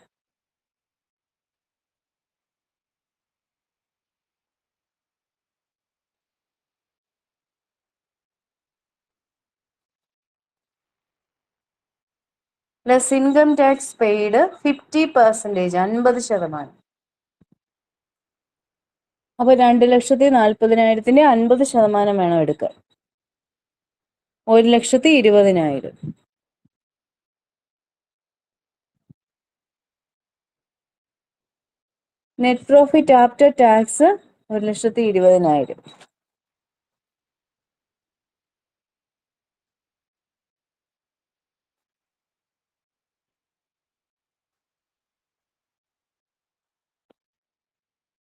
Plus income tax paid 50%, 50%. അപ്പൊ 2,40,40,000 50% വേണം എടുക്കാൻ. 1,20,000. Net profit after tax 1,20,000.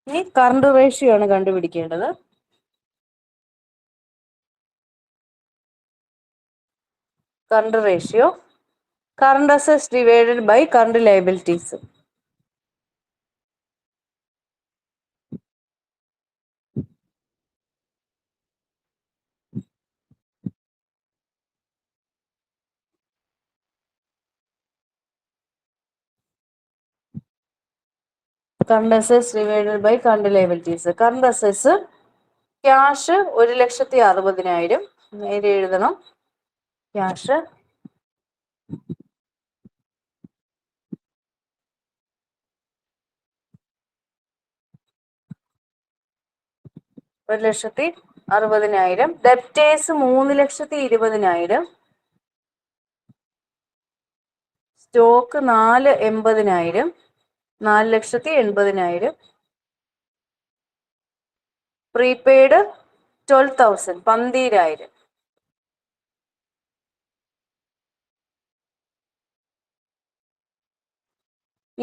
ഇനി കറണ്ട് റേഷ്യോ ആണ് കണ്ടുപിടിക്കേണ്ടത്. Current ratio current assets divided by current liabilities. Current assets divided by current liabilities. Current assets cash 1,60,000. നേരെ എഴുതണം. Cash 1,60,000. Debtors 3,20,000. Stock 4,80,000. 4,80,000. Prepaid 12,000, 12,000.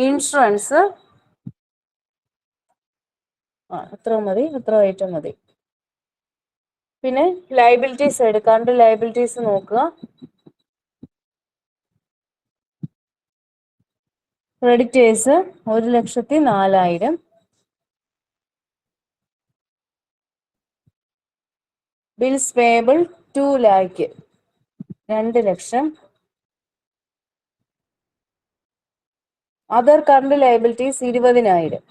Insurance അത്ര മതി, അത്ര ഐറ്റം മതി. പിന്നെ ലയബിലിറ്റീസ് എടുക്കാണ്ട് ലയബിലിറ്റീസ് നോക്കുക. ക്രെഡിറ്റേഴ്സ് 1,04,000. ബിൽസ് പേയബിൾ 2 lakh, 2 ലക്ഷം. Other current liabilities 20,000.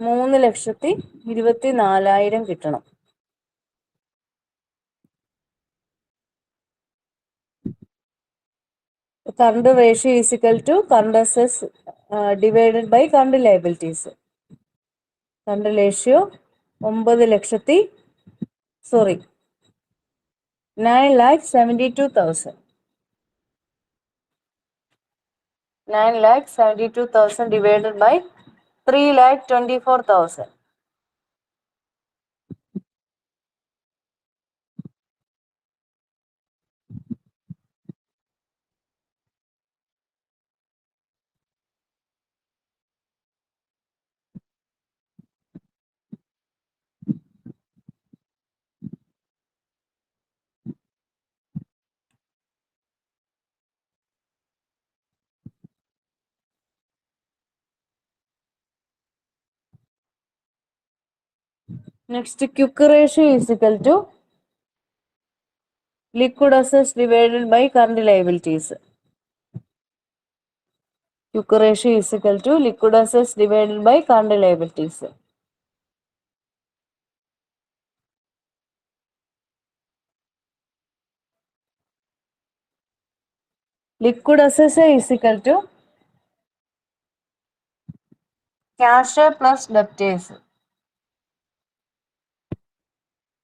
$3,24,000 കിട്ടണം. Current ratio is equal to current assets divided by current liabilities. Current ratio 9,72,000. 9,72,000 divided by 3,24,000. Next, quick ratio is equal to liquid assets divided by current liabilities. Quick ratio is equal to liquid assets divided by current liabilities. Liquid assets is equal to cash plus debtors.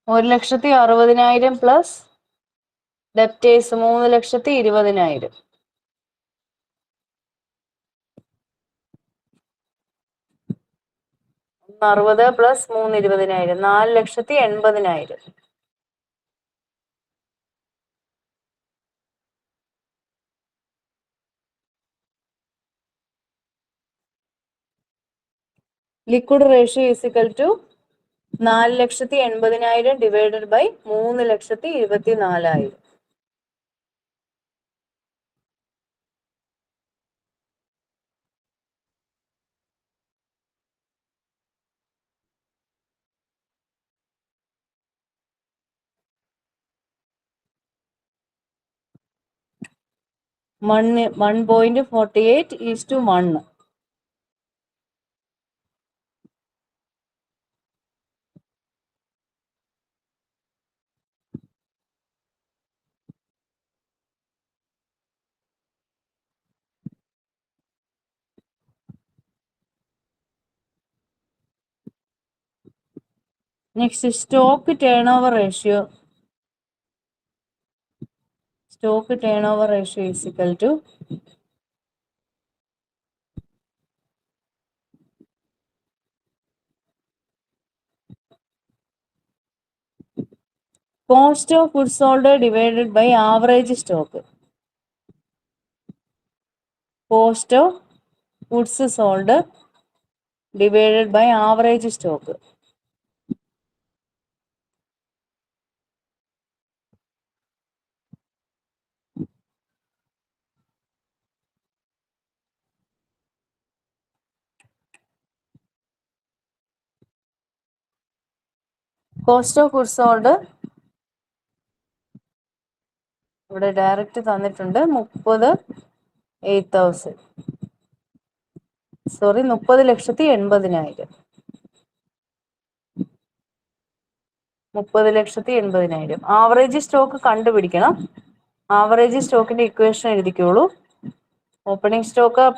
1,60,000 plus debtors 3,20,000. 60 plus 3,20,000, 4,80,000. Liquid ratio is equal to 4,80,000 divided by 3,24,000. One 1.48 is to 1. Next stock turn over ratio. Stock turn over ratio is equal to cost of goods sold divided by average stock. Cost of goods sold divided by average stock. Cost of goods sold ഇവിടെ direct തന്നിട്ടുണ്ട് 30,80,000. Sorry 30,80,000. 30,80,000. Average stock കണ്ടുപിടിക്കണം. Average സ്റ്റോക്കിന്റെ equation എഴുതിക്കോളൂ. Opening stock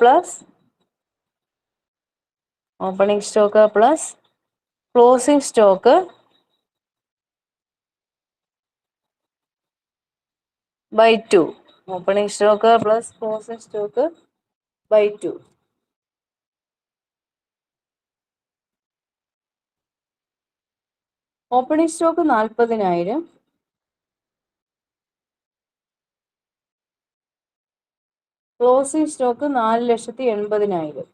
plus closing stock by 2. Opening stock plus closing stock by 2. Opening stock 40,000. Closing stock 4,80,000.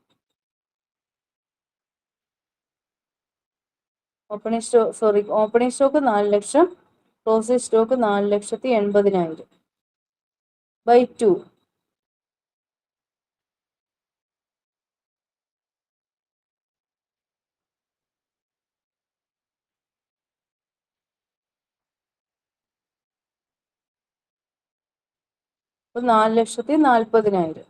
Opening stock 4 lakh, closing stock 4,80,000 by 2. അപ്പോൾ 4,40,000.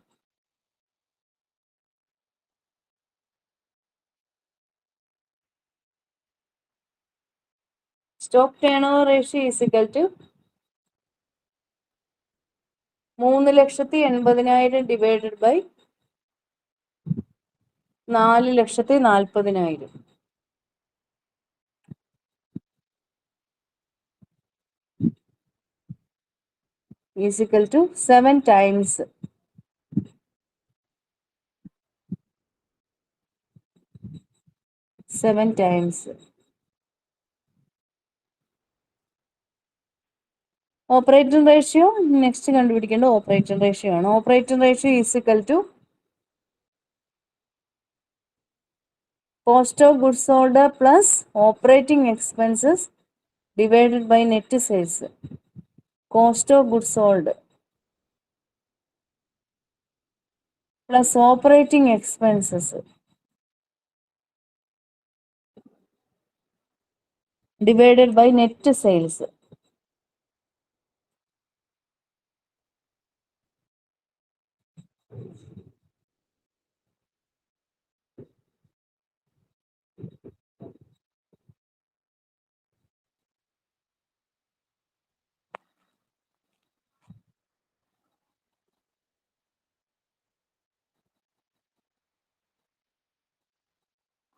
Stock turn over ratio is equal to 3,80,000 divided by 4,40,000 is equal to 7 times. Operating ratio next കണ്ടുപിടിക്കേണ്ട operating ratio ആണ്. Operating ratio is equal to cost of goods sold plus operating expenses divided by net sales. Cost of goods sold plus operating expenses divided by net sales.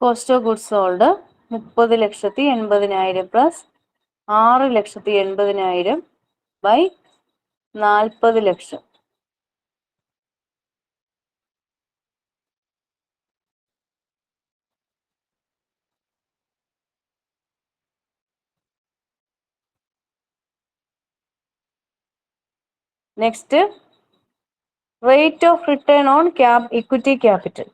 Cost of goods sold 30,80,000 plus 6,80,000 by 40 lakh. Next rate of return on equity capital.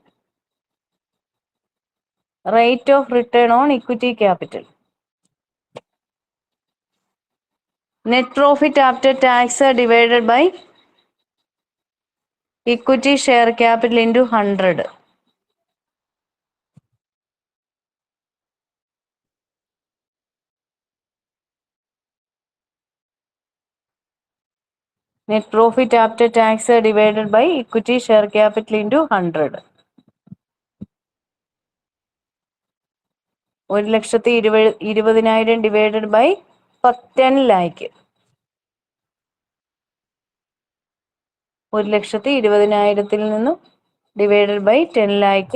Rate of return on equity capital. Net profit after tax divided by equity share capital into 100. Net profit after tax divided by equity share capital into 100. 1,20,000 divided by 10 lakh. 1,20,000 നിന്നും divided by 10 lakh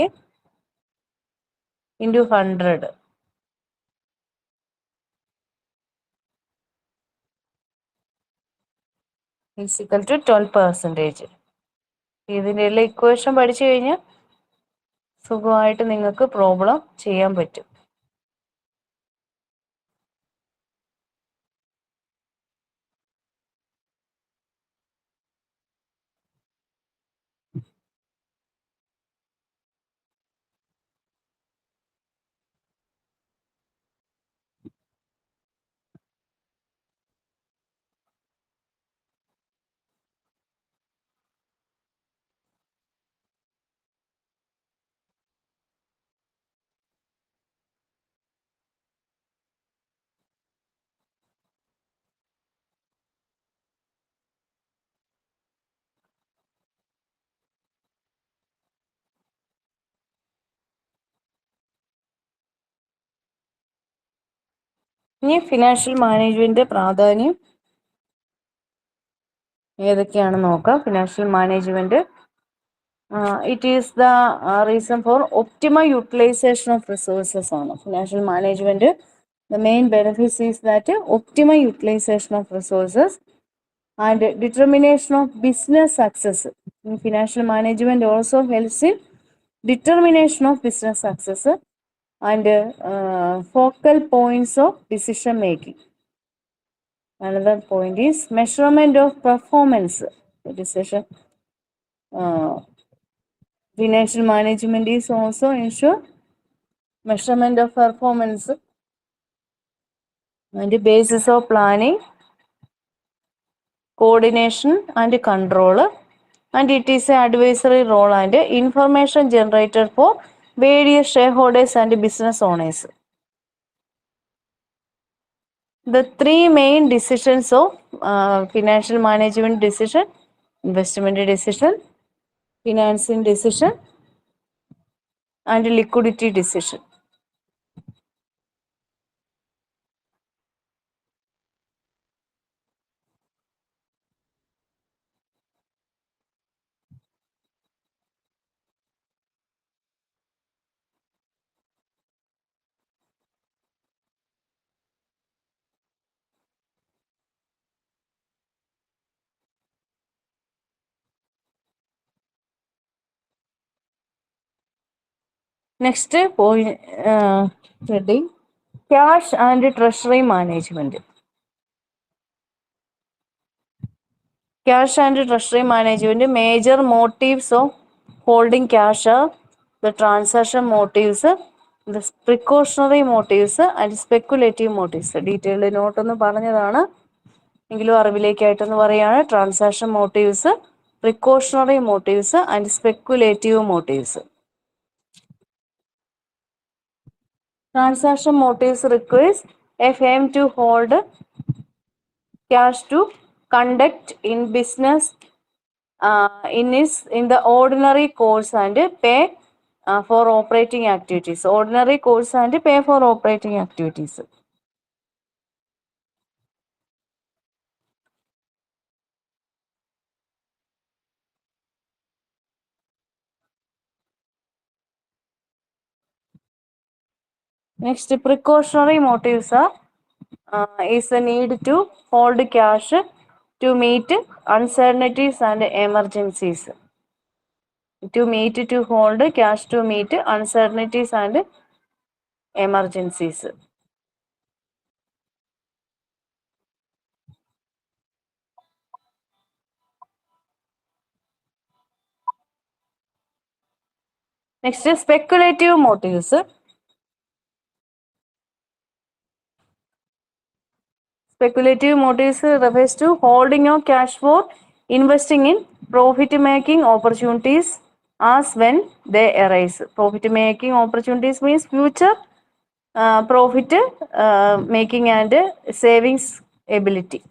into 100. Equal to 12%. ഇതിൻ്റെ എല്ലാം equation പഠിച്ചു കഴിഞ്ഞാൽ സുഖമായിട്ട് നിങ്ങൾക്ക് problem ചെയ്യാൻ പറ്റും. ഇനി ഫിനാൻഷ്യൽ മാനേജ്മെന്റ് പ്രാധാന്യം ഏതൊക്കെയാണെന്ന് നോക്കാം. Financial management it is the reason for optimal utilisation of resources ആണ്. Financial management the main benefits is that optimal utilization of resources and determination of business success. In financial management also helps in determination of business success and focal points of decision making. Another point is measurement of performance. The decision financial management is also ensure measurement of performance and the basis of planning, coordination and control, and it is an advisory role and information generator for various shareholders and business owners. The three main decisions of financial management decision: investment decision, financing decision, and liquidity decision. Next point, heading cash and treasury management. Cash and treasury management, major motives of holding cash are the transaction motives, the precautionary motives and speculative motives. Detailed note ഒന്ന് പറഞ്ഞതാണ്, എങ്കിലും അറിവിലേക്കായിട്ടൊന്ന് പറയാണ്. Transaction motifs, precautionary motifs and speculative motifs. Transaction motives requires a firm to hold cash to conduct in business in the ordinary course and pay for operating activities. Ordinary course and pay for operating activities. Next, precautionary motives are is the need to hold cash to meet uncertainties and emergencies. To hold cash to meet uncertainties and emergencies. Next is speculative motives. Speculative motives refers to holding of cash for investing in profit-making opportunities as when they arise. Profit-making opportunities means future profit making and savings ability.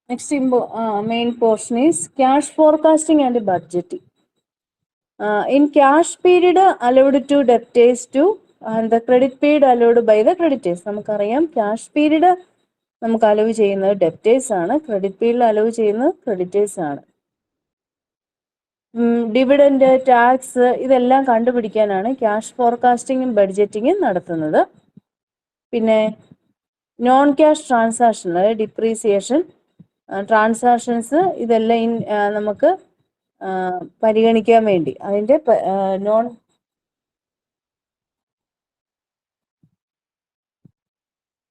Next main portion is cash forecasting and budgeting. In cash period allowed to debtors to and the credit paid allowed by the creditors. നമുക്കറിയാം cash period നമുക്ക് allow ചെയ്യുന്നത് debtors ആണ്, credit പീരീഡിൽ allow ചെയ്യുന്നത് creditors ആണ്. Dividend, tax ഇതെല്ലാം കണ്ടുപിടിക്കാനാണ് cash ഫോർകാസ്റ്റിങ്ങും ബഡ്ജറ്റിങ്ങും നടത്തുന്നത്. പിന്നെ നോൺ ക്യാഷ് ട്രാൻസാക്ഷൻ, അതായത് ഡിപ്രീസിയേഷൻ ട്രാൻസാക്ഷൻസ് ഇതെല്ലാം നമുക്ക് പരിഗണിക്കാൻ വേണ്ടി അതിൻ്റെ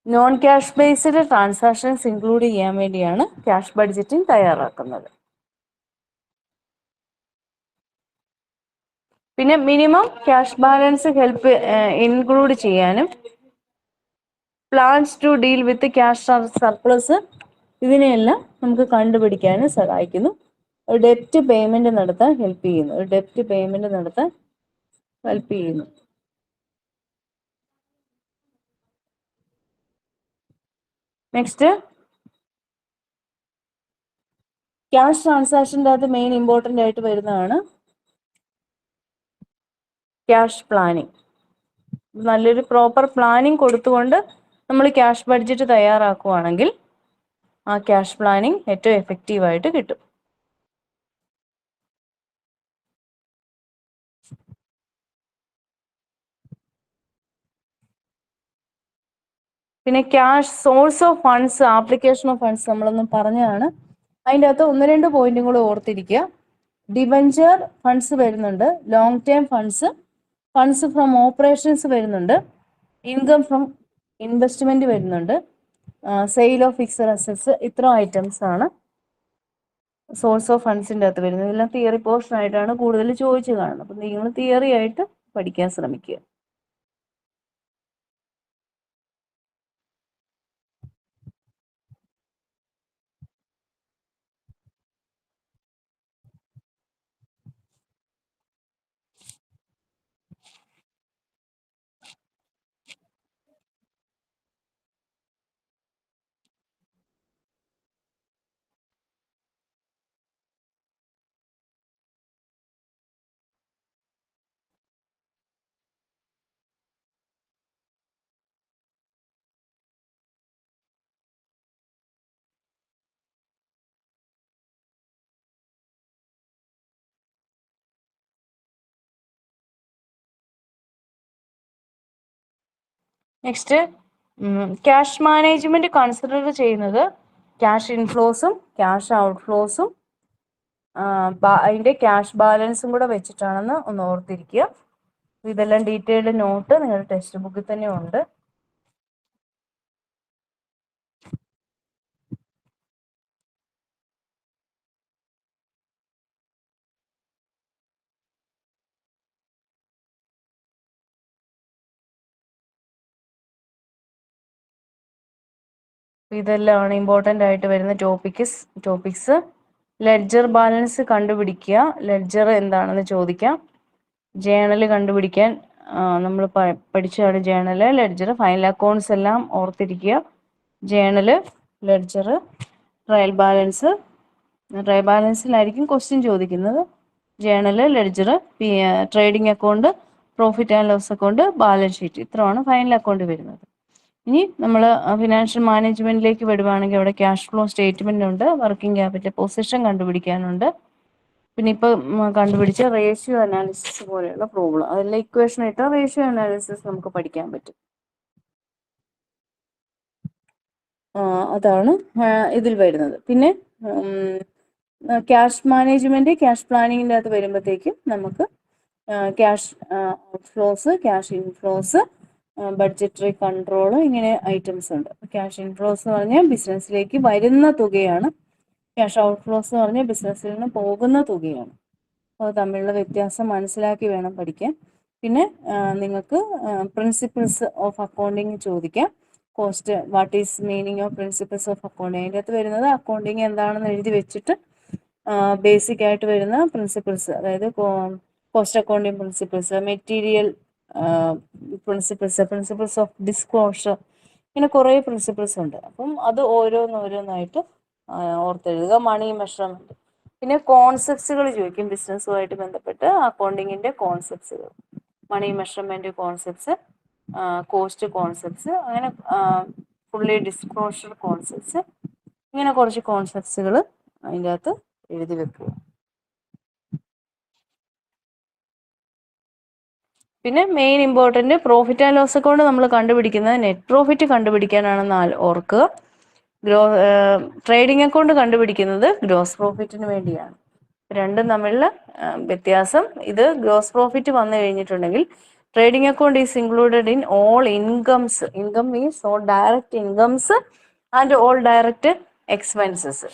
non cash based transactions include ചെയ്യാൻ വേണ്ടിയാണ് ക്യാഷ് ബഡ്ജറ്റിംഗ് തയ്യാറാക്കുന്നത്. പിന്നെ minimum cash balance help include ചെയ്യാനും plans to deal with cash surplus ഇതിനെയെല്ലാം നമുക്ക് കണ്ടുപിടിക്കാനും സഹായിക്കുന്നു. ഡെപ്റ്റ് പേയ്മെന്റ് നടത്താൻ ഹെൽപ്പ് ചെയ്യുന്നു. നെക്സ്റ്റ്, ക്യാഷ് ട്രാൻസാക്ഷൻ്റെ അകത്ത് മെയിൻ ഇമ്പോർട്ടൻ്റ് ആയിട്ട് വരുന്നതാണ് ക്യാഷ് പ്ലാനിങ്. നല്ലൊരു പ്രോപ്പർ പ്ലാനിങ് കൊടുത്തുകൊണ്ട് നമ്മൾ ക്യാഷ് ബഡ്ജറ്റ് തയ്യാറാക്കുകയാണെങ്കിൽ ആ ക്യാഷ് പ്ലാനിങ് ഏറ്റവും എഫക്റ്റീവായിട്ട് കിട്ടും. പിന്നെ cash source of funds, application of funds നമ്മളൊന്നും പറഞ്ഞതാണ്. അതിൻ്റെ അകത്ത് 1-2 പോയിന്റും കൂടെ ഓർത്തിരിക്കുക. ഡിബഞ്ചർ ഫണ്ട്സ് വരുന്നുണ്ട്, long term funds from operations വരുന്നുണ്ട്, ഇൻകം ഫ്രം ഇൻവെസ്റ്റ്മെന്റ് വരുന്നുണ്ട്, സെയിൽ ഓഫ് ഫിക്സഡ് അസറ്റ്സ്. ഇത്ര ഐറ്റംസ് ആണ് സോഴ്സ് ഓഫ് ഫണ്ട്സിൻ്റെ അകത്ത് വരുന്നത്. ഇതെല്ലാം തിയറി പോർഷൻ ആയിട്ടാണ് കൂടുതൽ ചോദിച്ചു കാണുന്നത്. അപ്പം നിങ്ങൾ തിയറി ആയിട്ട് പഠിക്കാൻ ശ്രമിക്കുക. നെക്സ്റ്റ്, ക്യാഷ് മാനേജ്മെന്റ് കൺസിഡർ ചെയ്യുന്നത് ക്യാഷ് ഇൻഫ്ലോസും ക്യാഷ് ഔട്ട്ഫ്ലോസും അതിൻ്റെ ക്യാഷ് ബാലൻസും കൂടെ വെച്ചിട്ടാണെന്ന് ഒന്ന് ഓർത്തിരിക്കുക. ഇതെല്ലാം ഡീറ്റെയിൽഡ് നോട്ട് നിങ്ങളുടെ ടെക്സ്റ്റ് ബുക്കിൽ തന്നെ ഉണ്ട്. ഇതെല്ലാമാണ് ഇമ്പോർട്ടൻ്റ് ആയിട്ട് വരുന്ന ടോപ്പിക്സ്. ലെഡ്ജർ ബാലൻസ് കണ്ടുപിടിക്കുക, ലെഡ്ജർ എന്താണെന്ന് ചോദിക്കാം. ജേണൽ കണ്ടുപിടിക്കാൻ നമ്മൾ പഠിച്ചതാണ് ജേണല്, ലെഡ്ജർ. ഫൈനൽ അക്കൗണ്ട്സ് എല്ലാം ഓർത്തിരിക്കുക. ജേണല്, ലെഡ്ജർ, ട്രയൽ ബാലൻസിലായിരിക്കും ക്വസ്റ്റ്യൻ ചോദിക്കുന്നത്. Journal, ledger, trading account, profit and loss account, balance sheet. ഇത്രയാണ് ഫൈനൽ അക്കൗണ്ട് വരുന്നത്. ഇനി നമ്മൾ ഫിനാൻഷ്യൽ മാനേജ്മെന്റിലേക്ക് വരുവാണെങ്കിൽ അവിടെ ക്യാഷ് ഫ്ലോ സ്റ്റേറ്റ്മെന്റ് ഉണ്ട്, വർക്കിംഗ് ക്യാപിറ്റൽ പൊസിഷൻ കണ്ടുപിടിക്കാനുണ്ട്. പിന്നെ ഇപ്പം കണ്ടുപിടിച്ച റേഷ്യോ അനാലിസിസ് പോലെയുള്ള പ്രോബ്ലം, അതെല്ലാം ഇക്വേഷൻ ഇട്ട റേഷ്യോ അനാലിസിസ് നമുക്ക് പഠിക്കാൻ പറ്റും. അതാണ് ഇതിൽ വരുന്നത്. പിന്നെ ക്യാഷ് മാനേജ്മെന്റ്, ക്യാഷ് പ്ലാനിങ്ങിൻ്റെ അകത്ത് വരുമ്പോഴത്തേക്കും നമുക്ക് cash outflows, cash inflows, budgetary control, ഇങ്ങനെ ഐറ്റംസ് ഉണ്ട്. ക്യാഷ് ഇൻഫ്ലോസ് എന്ന് പറഞ്ഞാൽ ബിസിനസ്സിലേക്ക് വരുന്ന തുകയാണ്. ക്യാഷ് ഔട്ട്ഫ്ലോസ് എന്ന് പറഞ്ഞാൽ ബിസിനസ്സിൽ നിന്ന് പോകുന്ന തുകയാണ്. അത് തമ്മിലുള്ള വ്യത്യാസം മനസ്സിലാക്കി വേണം പഠിക്കാൻ. പിന്നെ നിങ്ങൾക്ക് പ്രിൻസിപ്പിൾസ് ഓഫ് അക്കൗണ്ടിങ് ചോദിക്കാം. Cost, what is meaning of principles of accounting. അതിൻ്റെ അകത്ത് വരുന്നത് അക്കൗണ്ടിങ് എന്താണെന്ന് എഴുതി വെച്ചിട്ട് ബേസിക് ആയിട്ട് വരുന്ന പ്രിൻസിപ്പിൾസ്, അതായത് cost accounting principles, material principles of disclosure, ഇങ്ങനെ കുറേ പ്രിൻസിപ്പിൾസ് ഉണ്ട്. അപ്പം അത് ഓരോന്നായിട്ട് ഓർത്തെഴുതുക. മണി മെഷർമെന്റ്, പിന്നെ കോൺസെപ്റ്റ്സുകൾ ചോദിക്കും ബിസിനസ്സുമായിട്ട് ബന്ധപ്പെട്ട്. അക്കൗണ്ടിങ്ങിന്റെ കോൺസെപ്റ്റ്സുകൾ, money measurement concepts, cost concepts, അങ്ങനെ ഫുള്ളി ഡിസ്ക്ലോഷർ കോൺസെപ്റ്റ്സ്, ഇങ്ങനെ കുറച്ച് കോൺസെപ്റ്റ്സുകൾ അതിൻ്റെ അകത്ത് എഴുതി വെക്കുക. പിന്നെ main important profit and loss account നമ്മൾ കണ്ടുപിടിക്കുന്നത് നെറ്റ് പ്രോഫിറ്റ് കണ്ടുപിടിക്കാനാണെന്ന് ഓർക്കുക. ട്രേഡിംഗ് അക്കൗണ്ട് കണ്ടുപിടിക്കുന്നത് ഗ്രോസ് പ്രോഫിറ്റിന് വേണ്ടിയാണ്. രണ്ടും തമ്മിലുള്ള വ്യത്യാസം, ഇത് ഗ്രോസ് പ്രോഫിറ്റ് വന്നു കഴിഞ്ഞിട്ടുണ്ടെങ്കിൽ trading account is included in all incomes. Income means all direct incomes and all direct expenses.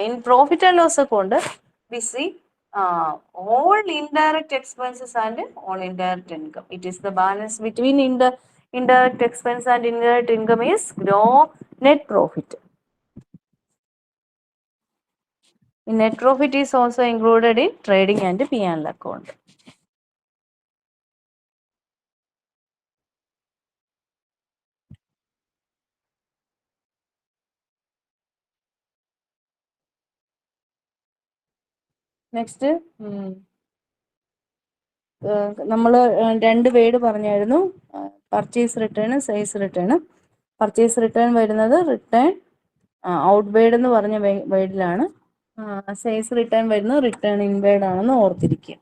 In profit and loss account we see all indirect expenses and all indirect income. It is the balance between indirect expense and indirect income is net profit. Net profit is also included in trading and P&L account. Next, നമ്മൾ രണ്ട് word പറഞ്ഞായിരുന്നു, purchase return, sales return. Purchase return വരുന്നത് return outward എന്ന് പറഞ്ഞ വേർഡിലാണ്. Sales return വരുന്നത് return inward ആണെന്ന് ഓർത്തിരിക്കുക.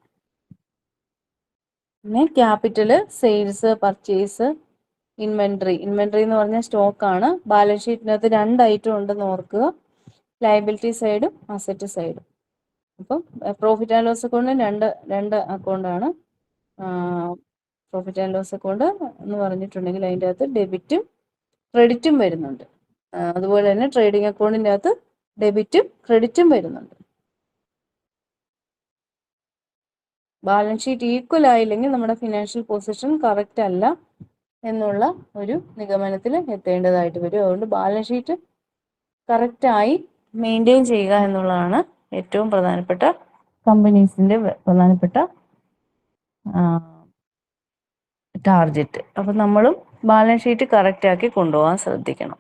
പിന്നെ capital, sales, purchase, inventory. Inventory എന്ന് പറഞ്ഞാൽ സ്റ്റോക്കാണ്. ബാലൻസ് ഷീറ്റിനകത്ത് രണ്ട് ഐറ്റം ഉണ്ടെന്ന് ഓർക്കുക, ലയബിലിറ്റി സൈഡും അസറ്റ് സൈഡും. അപ്പം പ്രോഫിറ്റ് ആൻഡ് ലോസ് അക്കൗണ്ട് രണ്ട് അക്കൗണ്ടാണ്. പ്രോഫിറ്റ് ആൻഡ് ലോസ് അക്കൗണ്ട് എന്ന് പറഞ്ഞിട്ടുണ്ടെങ്കിൽ അതിൻ്റെ അകത്ത് ഡെബിറ്റും ക്രെഡിറ്റും വരുന്നുണ്ട്. അതുപോലെ തന്നെ ട്രേഡിംഗ് അക്കൗണ്ടിൻ്റെ അകത്ത് ഡെബിറ്റും ക്രെഡിറ്റും വരുന്നുണ്ട്. ബാലൻസ് ഷീറ്റ് ഈക്വൽ ആയില്ലെങ്കിൽ നമ്മുടെ ഫിനാൻഷ്യൽ പൊസിഷൻ കറക്റ്റ് അല്ല എന്നുള്ള ഒരു നിഗമനത്തിൽ എത്തേണ്ടതായിട്ട് വരും. അതുകൊണ്ട് ബാലൻസ് ഷീറ്റ് കറക്റ്റായി മെയിൻറ്റെയിൻ ചെയ്യുക എന്നുള്ളതാണ് ഏറ്റവും പ്രധാനപ്പെട്ട കമ്പനീസിൻ്റെ പ്രധാനപ്പെട്ട ടാർഗറ്റ്. അപ്പം നമ്മളും ബാലൻസ് ഷീറ്റ് കറക്റ്റാക്കി കൊണ്ടുപോകാൻ ശ്രദ്ധിക്കണം.